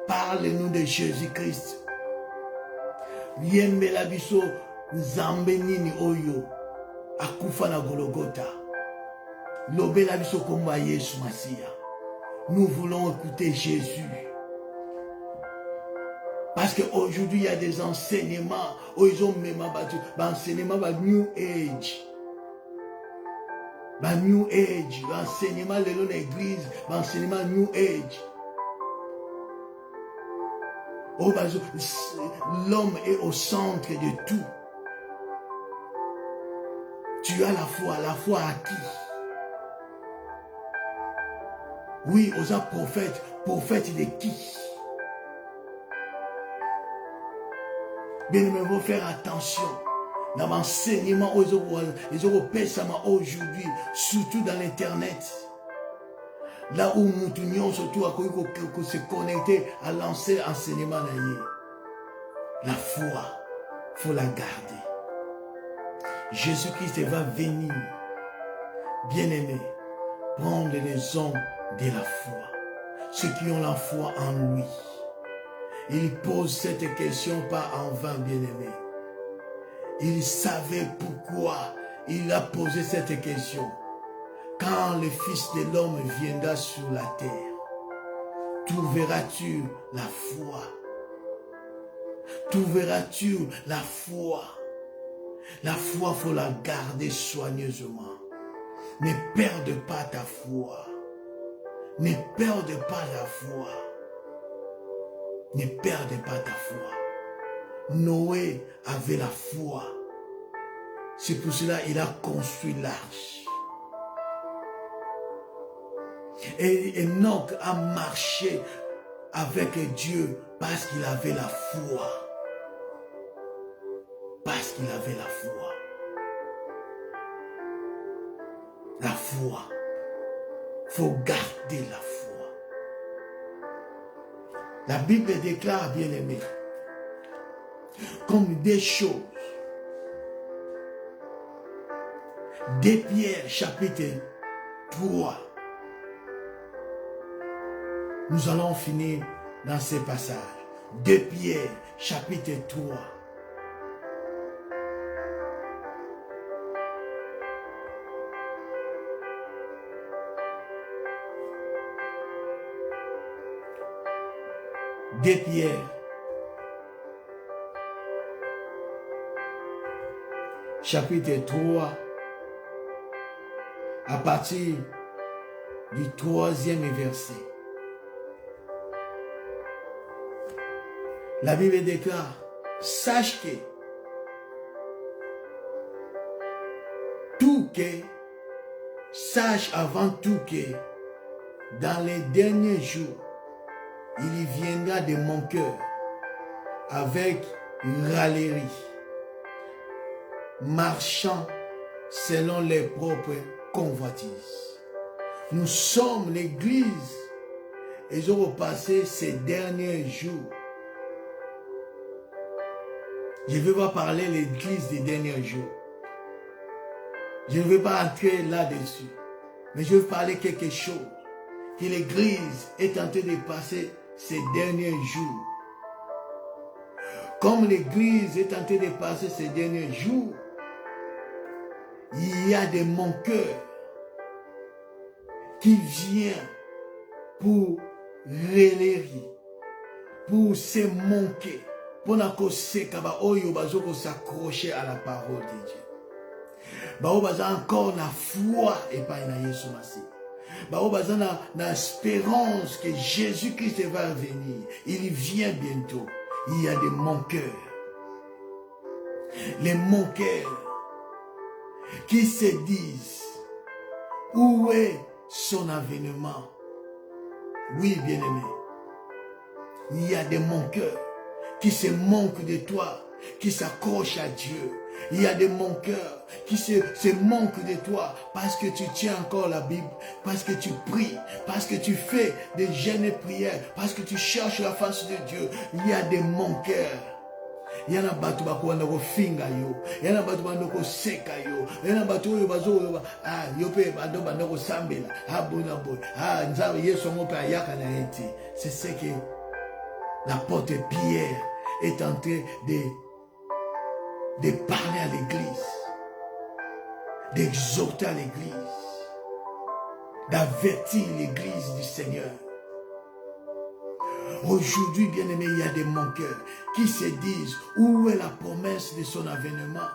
Parle-nous de Jésus-Christ. Yembe la biso nzambe nini oyo. Akufa na Golgotha. Lobela biso komba Yesu Masia. Nous voulons écouter Jésus. Parce qu'aujourd'hui, il y a des enseignements. Oh, ils ont même battu. Enseignement, New Age. New Age. L'enseignement de l'église. Enseignement New Age. Oh, l'homme est au centre de tout. Tu as la foi à qui? Oui, aux prophètes. Prophète de qui? Bien, il faut faire attention dans l'enseignement aux aujourd'hui, surtout dans l'Internet. Là où nous tenions surtout à se connecter à lancer enseignement. La foi, il faut la garder. Jésus-Christ va venir, bien-aimé, prendre les hommes de la foi, ceux qui ont la foi en lui. Il pose cette question pas en vain, bien-aimé. Il savait pourquoi il a posé cette question. Quand le Fils de l'homme viendra sur la terre, trouveras-tu la foi? Trouveras-tu la foi? La foi, il faut la garder soigneusement. Ne perde pas ta foi. Ne perde pas la foi. Ne perdez pas ta foi. Noé avait la foi. C'est pour cela qu'il a construit l'arche. Et Enoch a marché avec Dieu parce qu'il avait la foi. Parce qu'il avait la foi. La foi. Il faut garder la foi. La Bible déclare, bien aimé, comme des choses. 2 Pierre chapitre 3. Nous allons finir dans ces passages. 2 Pierre chapitre 3. De Pierre, chapitre 3, à partir du 3e verset. La Bible déclare, sache que sache avant tout que dans les derniers jours, il y viendra de mon cœur avec raillerie, marchant selon les propres convoitises. Nous sommes l'église et je vais passer ces derniers jours. Je ne vais pas parler de l'église des derniers jours. Je ne vais pas entrer là-dessus. Mais je vais parler quelque chose que l'église est en train de passer ces derniers jours. Comme l'église est en train de passer ces derniers jours, il y a des manqueurs qui viennent pour relayer, pour se manquer, pour s'accrocher à la parole de Dieu. Bao baza encore la foi et pas na Yesu Masih. Bao baza na espérance que Jésus-Christ va venir. Il vient bientôt. Il y a des manqueurs. Les manqueurs qui se disent où est son avènement. Oui, bien-aimé. Il y a des manqueurs qui se manquent de toi, qui s'accrochent à Dieu. Il y a des manqueurs qui se manquent de toi parce que tu tiens encore la Bible, parce que tu pries, parce que tu fais des jeûnes et prières, parce que tu cherches la face de Dieu. Il y a des manqueurs. Il y en a batu bakuanda ko finga yo. Il y en a batu bando ko seka yo. Il y en a batu yo bazo yo yo pe bando bando ko sambela. Bona boy. Nzawe Yesu mo pe ayaka na eti. C'est ce que l'apôtre Pierre est en train de parler à l'église, d'exhorter à l'église, d'avertir l'église du Seigneur. Aujourd'hui, bien aimé, il y a des manqueurs qui se disent où est la promesse de son avènement.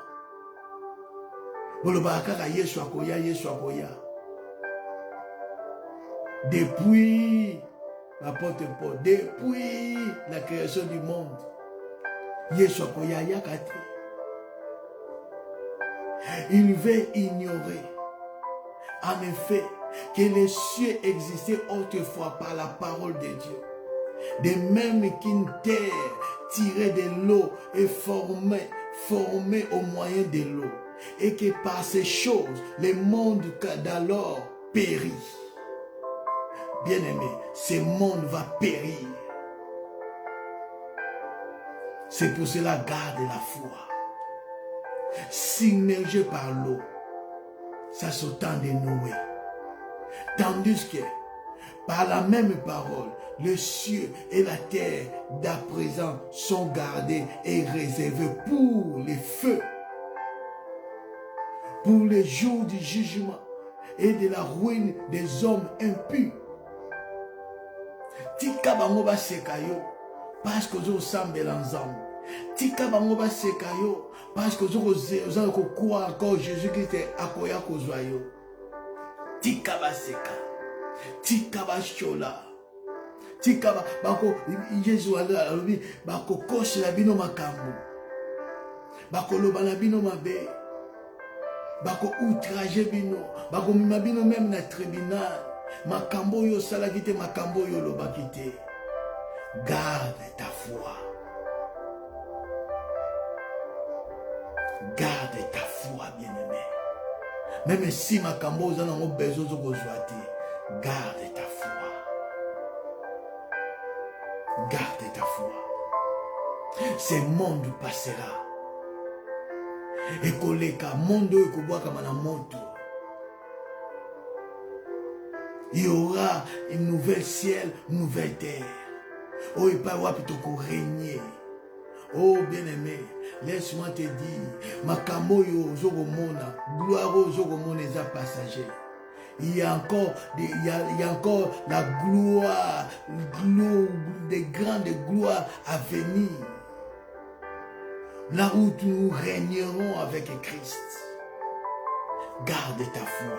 Depuis l'apôtre Paul, depuis la création du monde, Yesu akoya yakati. Il veut ignorer, en effet, que les cieux existaient autrefois par la parole de Dieu. De même qu'une terre tirée de l'eau est formée au moyen de l'eau. Et que par ces choses, le monde d'alors périt. Bien-aimé, ce monde va périr. C'est pour cela, garde la foi. Submergé par l'eau, ça se temps de Noé. Tandis que, par la même parole, le ciel et la terre d'à présent sont gardés et réservés pour les feux, pour les jours du jugement et de la ruine des hommes impurs. Tika bango ba sekayo, parce que vous semblez ensemble. Tika bango ba sekayo, parce que vous avez croire encore Jésus-Christ akoya kozwayo. Tika ba seka, tika ba chola, tika ba bako Jésus alobi bako kosi la bino makambo, bako loba na bino mabe, bako outrage bino, bako mima bino même na tribunal. Makambo yo salakite, makambo yo lobakite. Garde ta foi. Garde ta foi, bien-aimé. Même si ma cambo a besoin de garde ta foi. Garde ta foi. Ce monde passera. Et koleka monde ekobwaka mana moto. Il y aura une nouvelle ciel, une nouvelle terre. Oh, il peut plutôt régner. Oh, bien-aimé, laisse-moi te dire, makambo yo zogomona, gloire yo zogomona est passager. Il y a encore la gloire, des grandes gloires à venir. Là où nous régnerons avec Christ. Garde ta foi.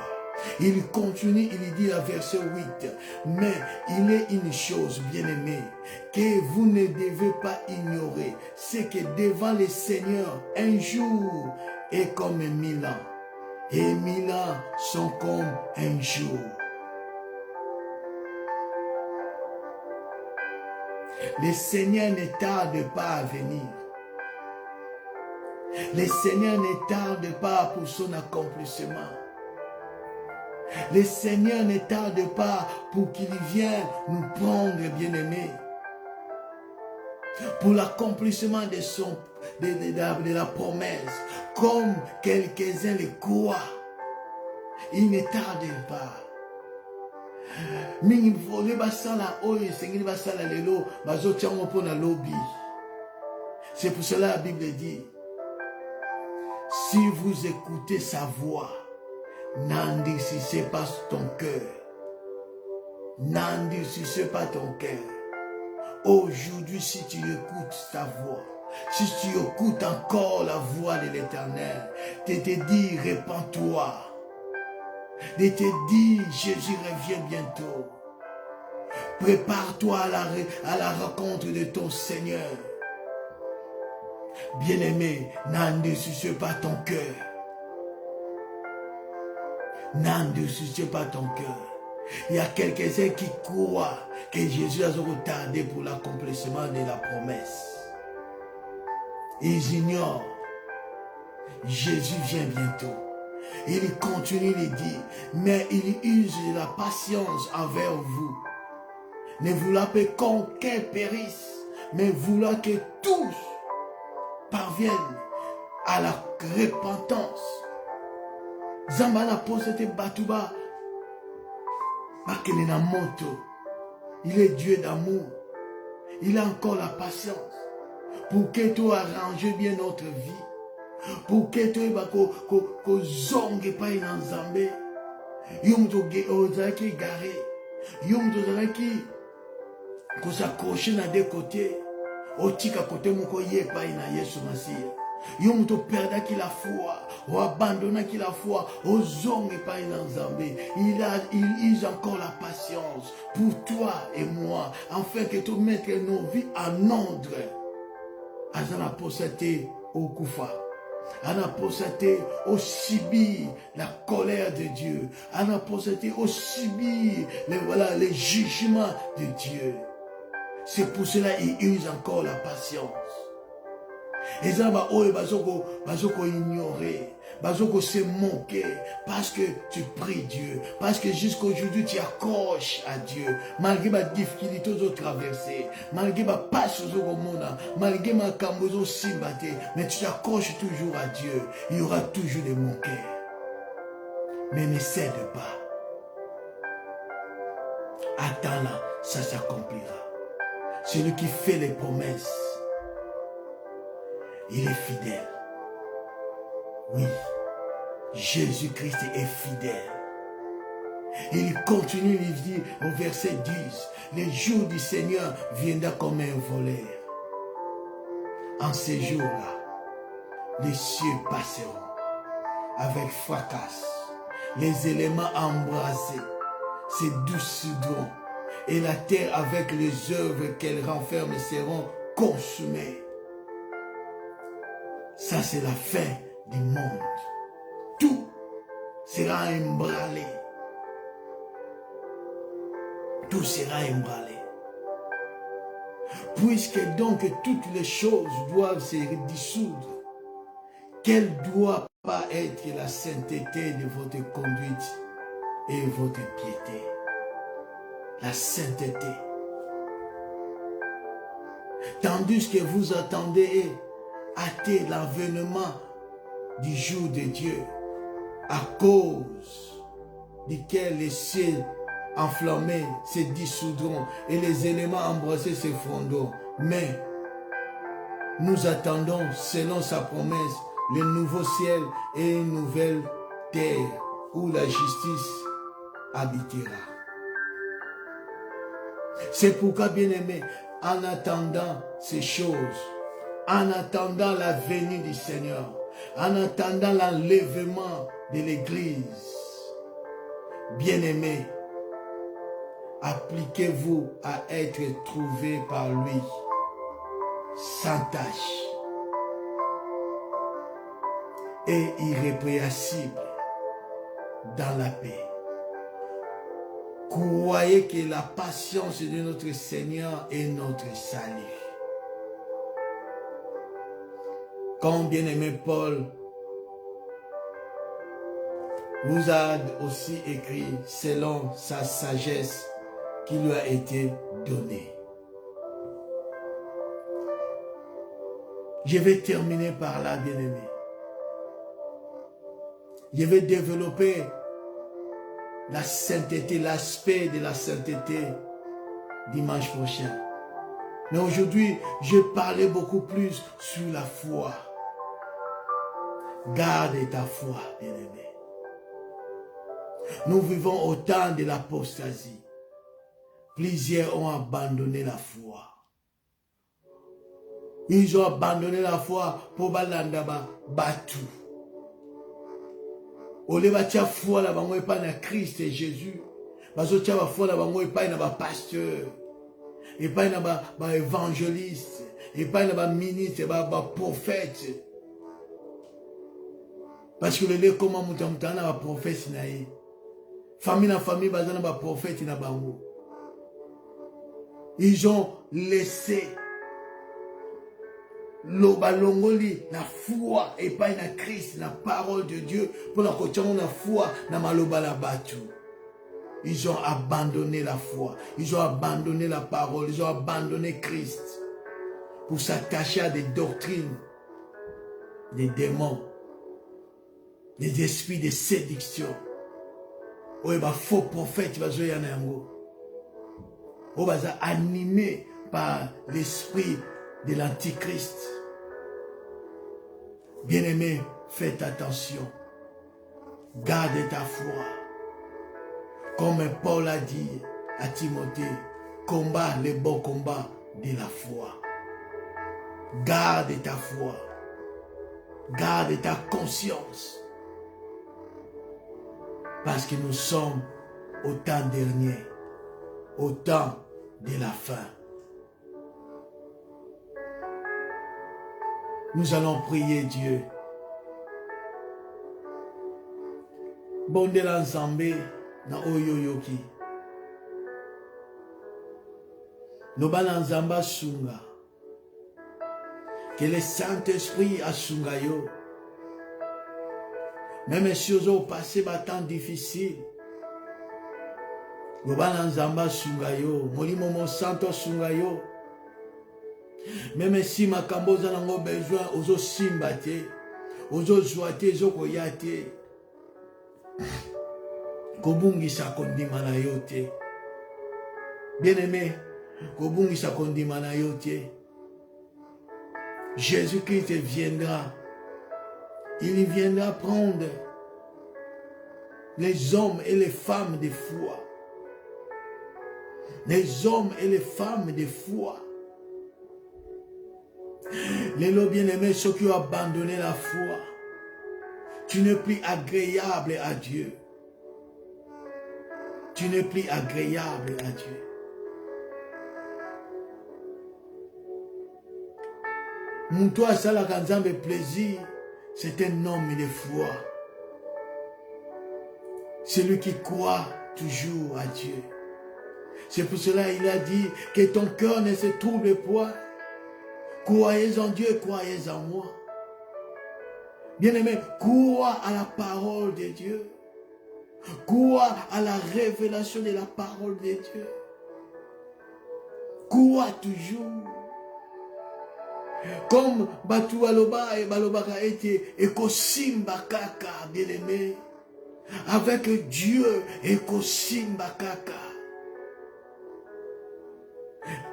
Il continue, il dit à verset 8, mais il est une chose, bien-aimée, que vous ne devez pas ignorer, c'est que devant le Seigneur, un jour est comme 1000 ans, et 1000 ans sont comme un jour. Le Seigneur ne tarde pas à venir. Le Seigneur ne tarde pas pour son accomplissement. Le Seigneur ne tarde pas pour qu'il vienne nous prendre, bien-aimés. Pour l'accomplissement de la promesse, comme quelques-uns le croient. Il ne tarde pas. C'est pour cela la Bible dit, si vous écoutez sa voix, n'endurcissez pas ton cœur. N'endurcissez pas ton cœur. Aujourd'hui, si tu écoutes sa voix, si tu écoutes encore la voix de l'Éternel, de te dire, répands-toi. De te dire, Jésus revient bientôt. Prépare-toi à la rencontre de ton Seigneur. Bien-aimé, n'endurcissez pas ton cœur. N'endurcissez pas ton cœur. Il y a quelques-uns qui croient que Jésus a retardé pour l'accomplissement de la promesse. Ils ignorent. Jésus vient bientôt. Il continue de dire, mais il use de la patience envers vous. Ne voulant pas qu'aucun périsse, mais voulant que tous parviennent à la repentance. Zambana posete batuba. Bakelena moto. Il est Dieu d'amour. Il a encore la patience. Pour que tu arranges bien notre vie. Pour que tu ko zonge pa ina nzambe. Yumto ozaki garé. Yumto ozaki ko s'accrocher na deux côtés. Otika côté moko ye pa ina Yesu Masiya. Yo muto perda ki la foi, ou abandonna ki la foi, au zonge pas en Zambé. Il use encore la patience pour toi et moi, afin que tu mettes nos vies en ordre. Azana posate au Koufa. Ana posate au subir la colère de Dieu. Ana posate au subir les jugements de Dieu. C'est pour cela qu'il use encore la patience. Et ça va bazoko ignorer, bazoko se moquer parce que tu pries Dieu, parce que jusqu'à aujourd'hui tu accroches à Dieu, malgré ma difficulté aux traversées, malgré ma passe aux monde, malgré ma cambozo simbaté, mais tu accroches toujours à Dieu. Il y aura toujours des moqueurs, mais ne cède pas. Attends-là, ça s'accomplira. Celui qui fait les promesses, il est fidèle. Oui, Jésus-Christ est fidèle. Il continue, il dit au verset 10, les jours du Seigneur viendront comme un voleur. En ces jours-là, les cieux passeront avec fracas, les éléments embrasés se dissoudront, et la terre avec les œuvres qu'elle renferme seront consumées. Ça, c'est la fin du monde. Tout sera ébranlé. Tout sera ébranlé. Puisque donc toutes les choses doivent se dissoudre, quelle doit pas être la sainteté de votre conduite et votre piété? La sainteté. Tandis que vous attendez hâter l'avènement du jour de Dieu, à cause duquel les cieux enflammés se dissoudront et les éléments embrassés se fondront. Mais nous attendons, selon sa promesse, le nouveau ciel et une nouvelle terre où la justice habitera. C'est pourquoi, bien-aimés, en attendant ces choses, en attendant la venue du Seigneur, en attendant l'enlèvement de l'Église, bien-aimés, appliquez-vous à être trouvés par lui, sans tache et irrépréhensible dans la paix. Croyez que la patience de notre Seigneur est notre salut. Comme bien-aimé Paul vous a aussi écrit selon sa sagesse qui lui a été donnée. Je vais terminer par là, bien-aimé. Je vais développer la sainteté, l'aspect de la sainteté dimanche prochain. Mais aujourd'hui, je parlais beaucoup plus sur la foi. Garde ta foi, bien-aimé. Nous vivons au temps de l'apostasie. Plusieurs ont abandonné la foi. Ils ont abandonné la foi pour balandaba batu. Ole batia foi la bango epa na Christ et Jésus. Bazo tia ba foi la bango epa na ba pasteur. Epa na ba évangéliste. Epa na ba ministre, ba prophète. Parce que le lait comment mutamutana ba prophète na ye. Famille na famille bazana ba prophète na bango. Ils ont laissé l'obalongoli, la foi, et pas na Christ, la parole de Dieu, pour la côté la foi, na maloba la batu. Ils ont abandonné la foi, ils ont abandonné la parole, ils ont abandonné Christ pour s'attacher à des doctrines, des démons, des esprits de séduction. Oui, bah faux prophète, bah zoyanango. Oh, bah animé par l'esprit de l'antichrist. Bien-aimé, faites attention. Garde ta foi. Comme Paul a dit à Timothée, combat le bon combat de la foi. Garde ta foi. Garde ta conscience. Parce que nous sommes au temps dernier, au temps de la fin. Nous allons prier Dieu. Bondela nzambe na oyoyoki. Lobana nzamba sunga. Que le Saint-Esprit asunga yo. Même si vous avez passé un temps difficile. Lobana nzamba sunga yo. Molimo mo santo sunga yo. Même si ma kamboza nango besoin ozo simba te, ozo joate, ozo koyate, kobungisa kondima na yo te. Bien-aimé, kobungisa kondima na yo te. Jésus-Christ viendra. Il viendra prendre les hommes et les femmes de foi. Les hommes et les femmes de foi. Les lots bien-aimés, ceux qui ont abandonné la foi, tu n'es plus agréable à Dieu. Tu n'es plus agréable à Dieu. Mouto asala kanzambe plaisir, c'est un homme de foi. Celui qui croit toujours à Dieu. C'est pour cela qu'il a dit que ton cœur ne se trouble point. Croyez en Dieu, croyez en moi. Bien-aimé, crois à la parole de Dieu. Crois à la révélation de la parole de Dieu. Crois toujours. Comme Batu Aloba et Balobaka était Ekosimba Kaka, bien-aimé. Avec Dieu, Ekosimba Kaka.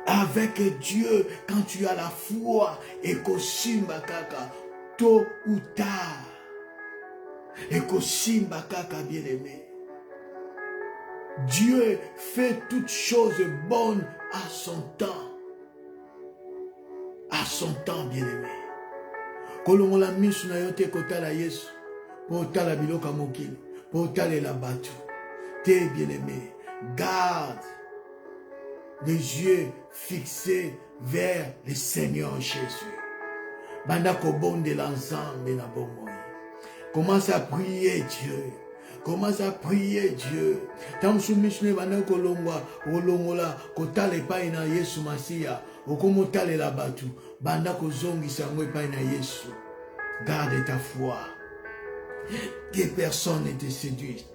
Avec Dieu, quand tu as la foi, Ekosimba Kaka, tôt ou tard. Ekosimba Kaka, bien-aimé. Dieu fait toutes choses bonnes à son temps. À son temps, bien-aimé. Kolongola misu na yote kotala Yesu. Potala biloka mokili. Potala la batu. T'es bien-aimé. Garde les yeux fixés vers le Seigneur Jésus. Banda kobonde l'ensemble na bomoy. Commence à prier Dieu. Commence à prier Dieu. Tamsu misne banda kolongwa olongola kotala epai na Yesu Masia. Okomotale la batu. Banda kozongisa ngo epai na Yesu. Garde ta foi. Que personne ne te séduise.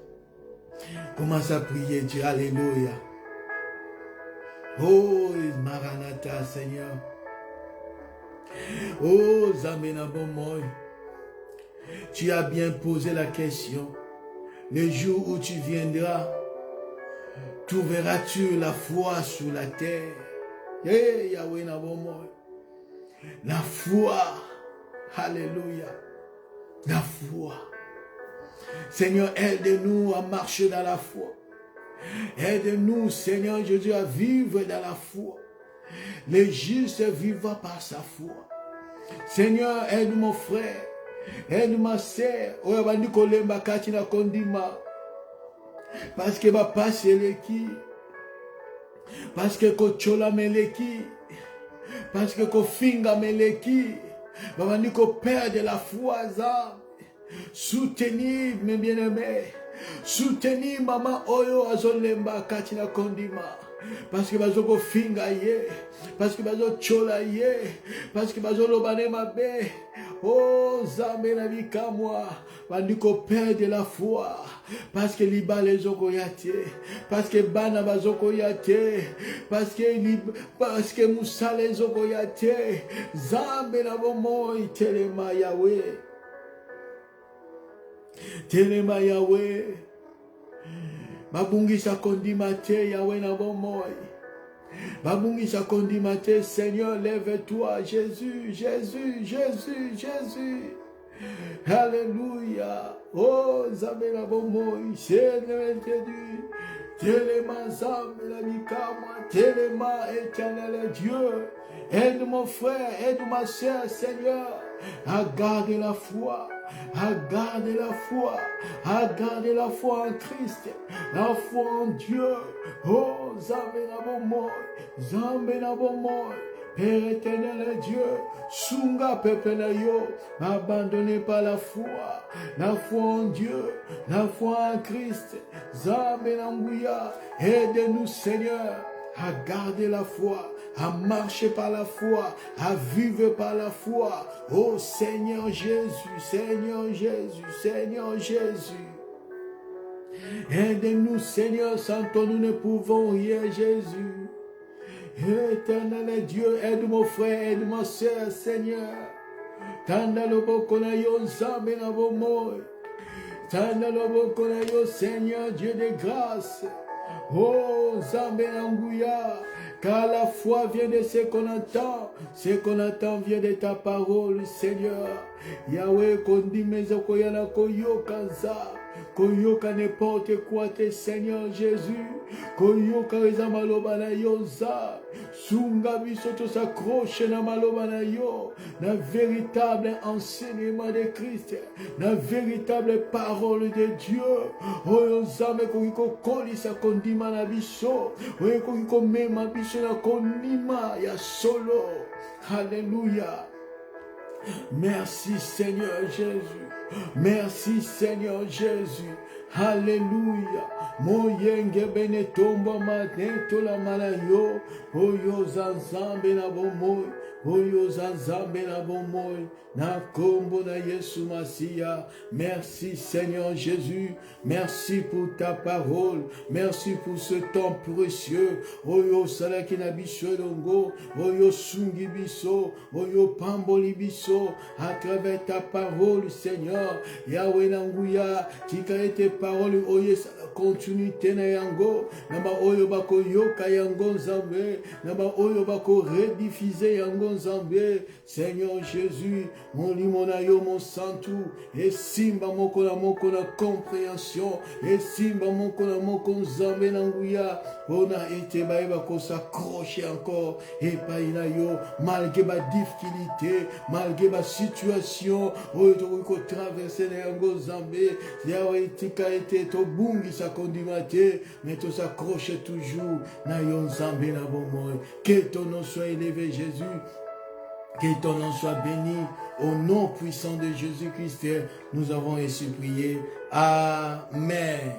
Commence à prier Dieu. Alléluia. Oh, Maranatha, Seigneur. Oh, Zamena Bomoy. Tu as bien posé la question. Le jour où tu viendras, trouveras-tu la foi sur la terre? Eh, Yahweh Nabomoy. La foi. Alléluia. La foi. Seigneur, aide-nous à marcher dans la foi. Aide-nous, Seigneur Jésus, à vivre dans la foi. Le juste vivra par sa foi. Seigneur, aide mon frère. Aide ma sœur. Parce que va passer l'équipe. Parce que kochola meleki. Parce que kofinga meleki. Babandi ko perdre la foi. Soutenir mes bien-aimés. Soutenir maman oyo azolemba katina kondima. Parce que bazoko finga ye. Parce que bazo chola ye. Parce que bazo lobane mabe. Oh Zambe na bikamwa. Bandiko perdre la foi. Parce que liba les oko yate. Parce que bana bazoko yate. Parce que Moussa les oko yate. Zambe na bomo itelema Yahweh. Telema Yahweh. Babungisa kondimate Yahweh na bomoy. Babungisa kondimate Seigneur, lève-toi Jésus, Jésus, Jésus, Jésus. Alléluia. Oh Zambe na bomoy. Seigneur Jésus. Telema Zambe na bikama. Telema éternel Dieu. Aide mon frère, aide ma soeur Seigneur. À garder la foi. À garder la foi, à garder la foi en Christ, la foi en Dieu. Oh, Zambe na bomoy, Zambe na bomoy, Père éternel Dieu, Sunga peuple na yo, n'abandonnez pas la foi en Dieu, la foi en Christ, Zambe na nguya, aide-nous Seigneur à garder la foi, à marcher par la foi, à vivre par la foi. Oh Seigneur Jésus, Seigneur Jésus, Seigneur Jésus. Aide-nous Seigneur, sans toi nous ne pouvons rien Jésus. Éternel Dieu, aide mon frère, aide ma soeur Seigneur. Tanda lobo konayo nzambe na bomoy. Tanda lobo konayo Seigneur Dieu de grâce. Oh, Zambe Nanguya, car la foi vient de ce qu'on entend vient de ta parole, Seigneur. Yahweh, kondi mezoko yana koyoka za, koyoka n'importe quoi, Seigneur Jésus, koyoka reza maloba na yo za, sunga bisoto s'accroche na maloba na yo, na véritable enseignement de Christ, na véritable parole de Dieu. Oyo Zambe kokiko kolisa kondima na biso, oyo kokiko mema biso na kondima ya solo. Alléluia. Merci Seigneur Jésus. Merci Seigneur Jésus. Alléluia. moyenge bene tomba matin tola malayo, oyo zanzambe na bomoy, oyo zanzambe na bomoy, na kombo na Yesu Masia. Merci Seigneur Jésus, merci pour ta parole, merci pour ce temps précieux, oyo salaki na biso longo, oyo sungi biso, oyo pamboli biso, à travers ta parole Seigneur, Yahweh Nanguya, tika ete parole oyo continuité na yango, naba oyo bako yoka yango nzambe, naba oyo bako rediffuser yango nzambe. Seigneur Jésus, mon limona yo mon santu, et simba moko na compréhension, et simba moko nzambe nanguya, on a été baïba ko s'accrocher encore, et pas ina yo, malgré ma difficulté, malgré ma situation, oyo to traverser na yango nzambe, Yahweh tika ete to bungi sa condimate, mais to s'accrocher toujours na yo nzambe na bomoy. Que ton nom soit élevé Jésus, que ton nom soit béni, au nom puissant de Jésus-Christ, nous avons ainsi prié. Amen.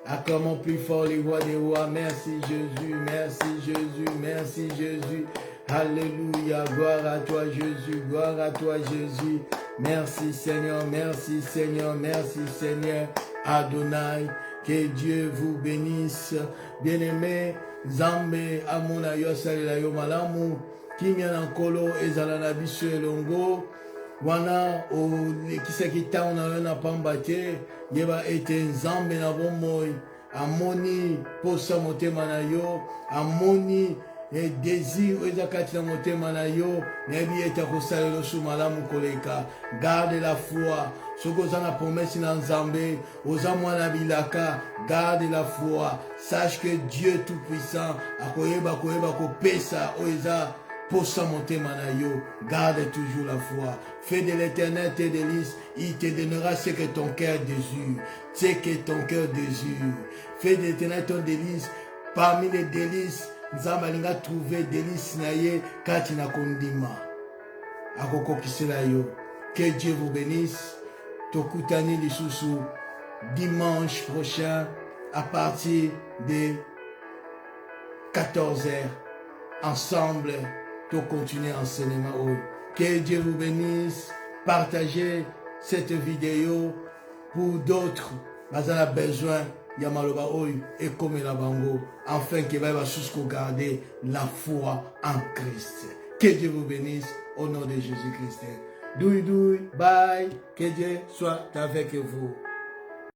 Acclamons plus fort les voix des rois. Merci Jésus, merci Jésus, merci Jésus. Alléluia, gloire à toi Jésus, gloire à toi Jésus. Merci Seigneur, merci Seigneur, merci Seigneur Adonai. Que Dieu vous bénisse. Bien-aimé, Zambe amona yo salela yo malamu. Kimia na nkolo ezala na biso elongo. Wana o lekisa kitana yo na pamba te. Yeba ete Nzambe na bomoi. Amoni posa motema na yo. Amoni et désir ezakati na motema na yo. Nebi ete kosalela su malamu koleka. Garde la foi. Soko za na promesse na Nzambe. Oza mwana bilaka. Garde la foi. Sache que Dieu tout-puissant akoyeba kopesa oeza posa motema na yo. Garde toujours la foi. Fais de l'Éternel tes délices. Il te donnera ce que ton cœur désire. Ce que ton cœur désire. Fais de l'Éternel ton délice. Parmi les délices, Nzambe alinga trouver délice na ye kati na kondima. Akokokisela yo. Que Dieu vous bénisse. Tokutani lisusu dimanche prochain à partir de 14h. Ensemble, to continuer enseignement. Que Dieu vous bénisse. Partagez cette vidéo pour d'autres. Vous avez besoin Yamaloba Oy et comme la bango, afin que va jusqu'au garder la foi en Christ. Que Dieu vous bénisse au nom de Jésus-Christ. Douy douy, bye, que Dieu soit avec vous.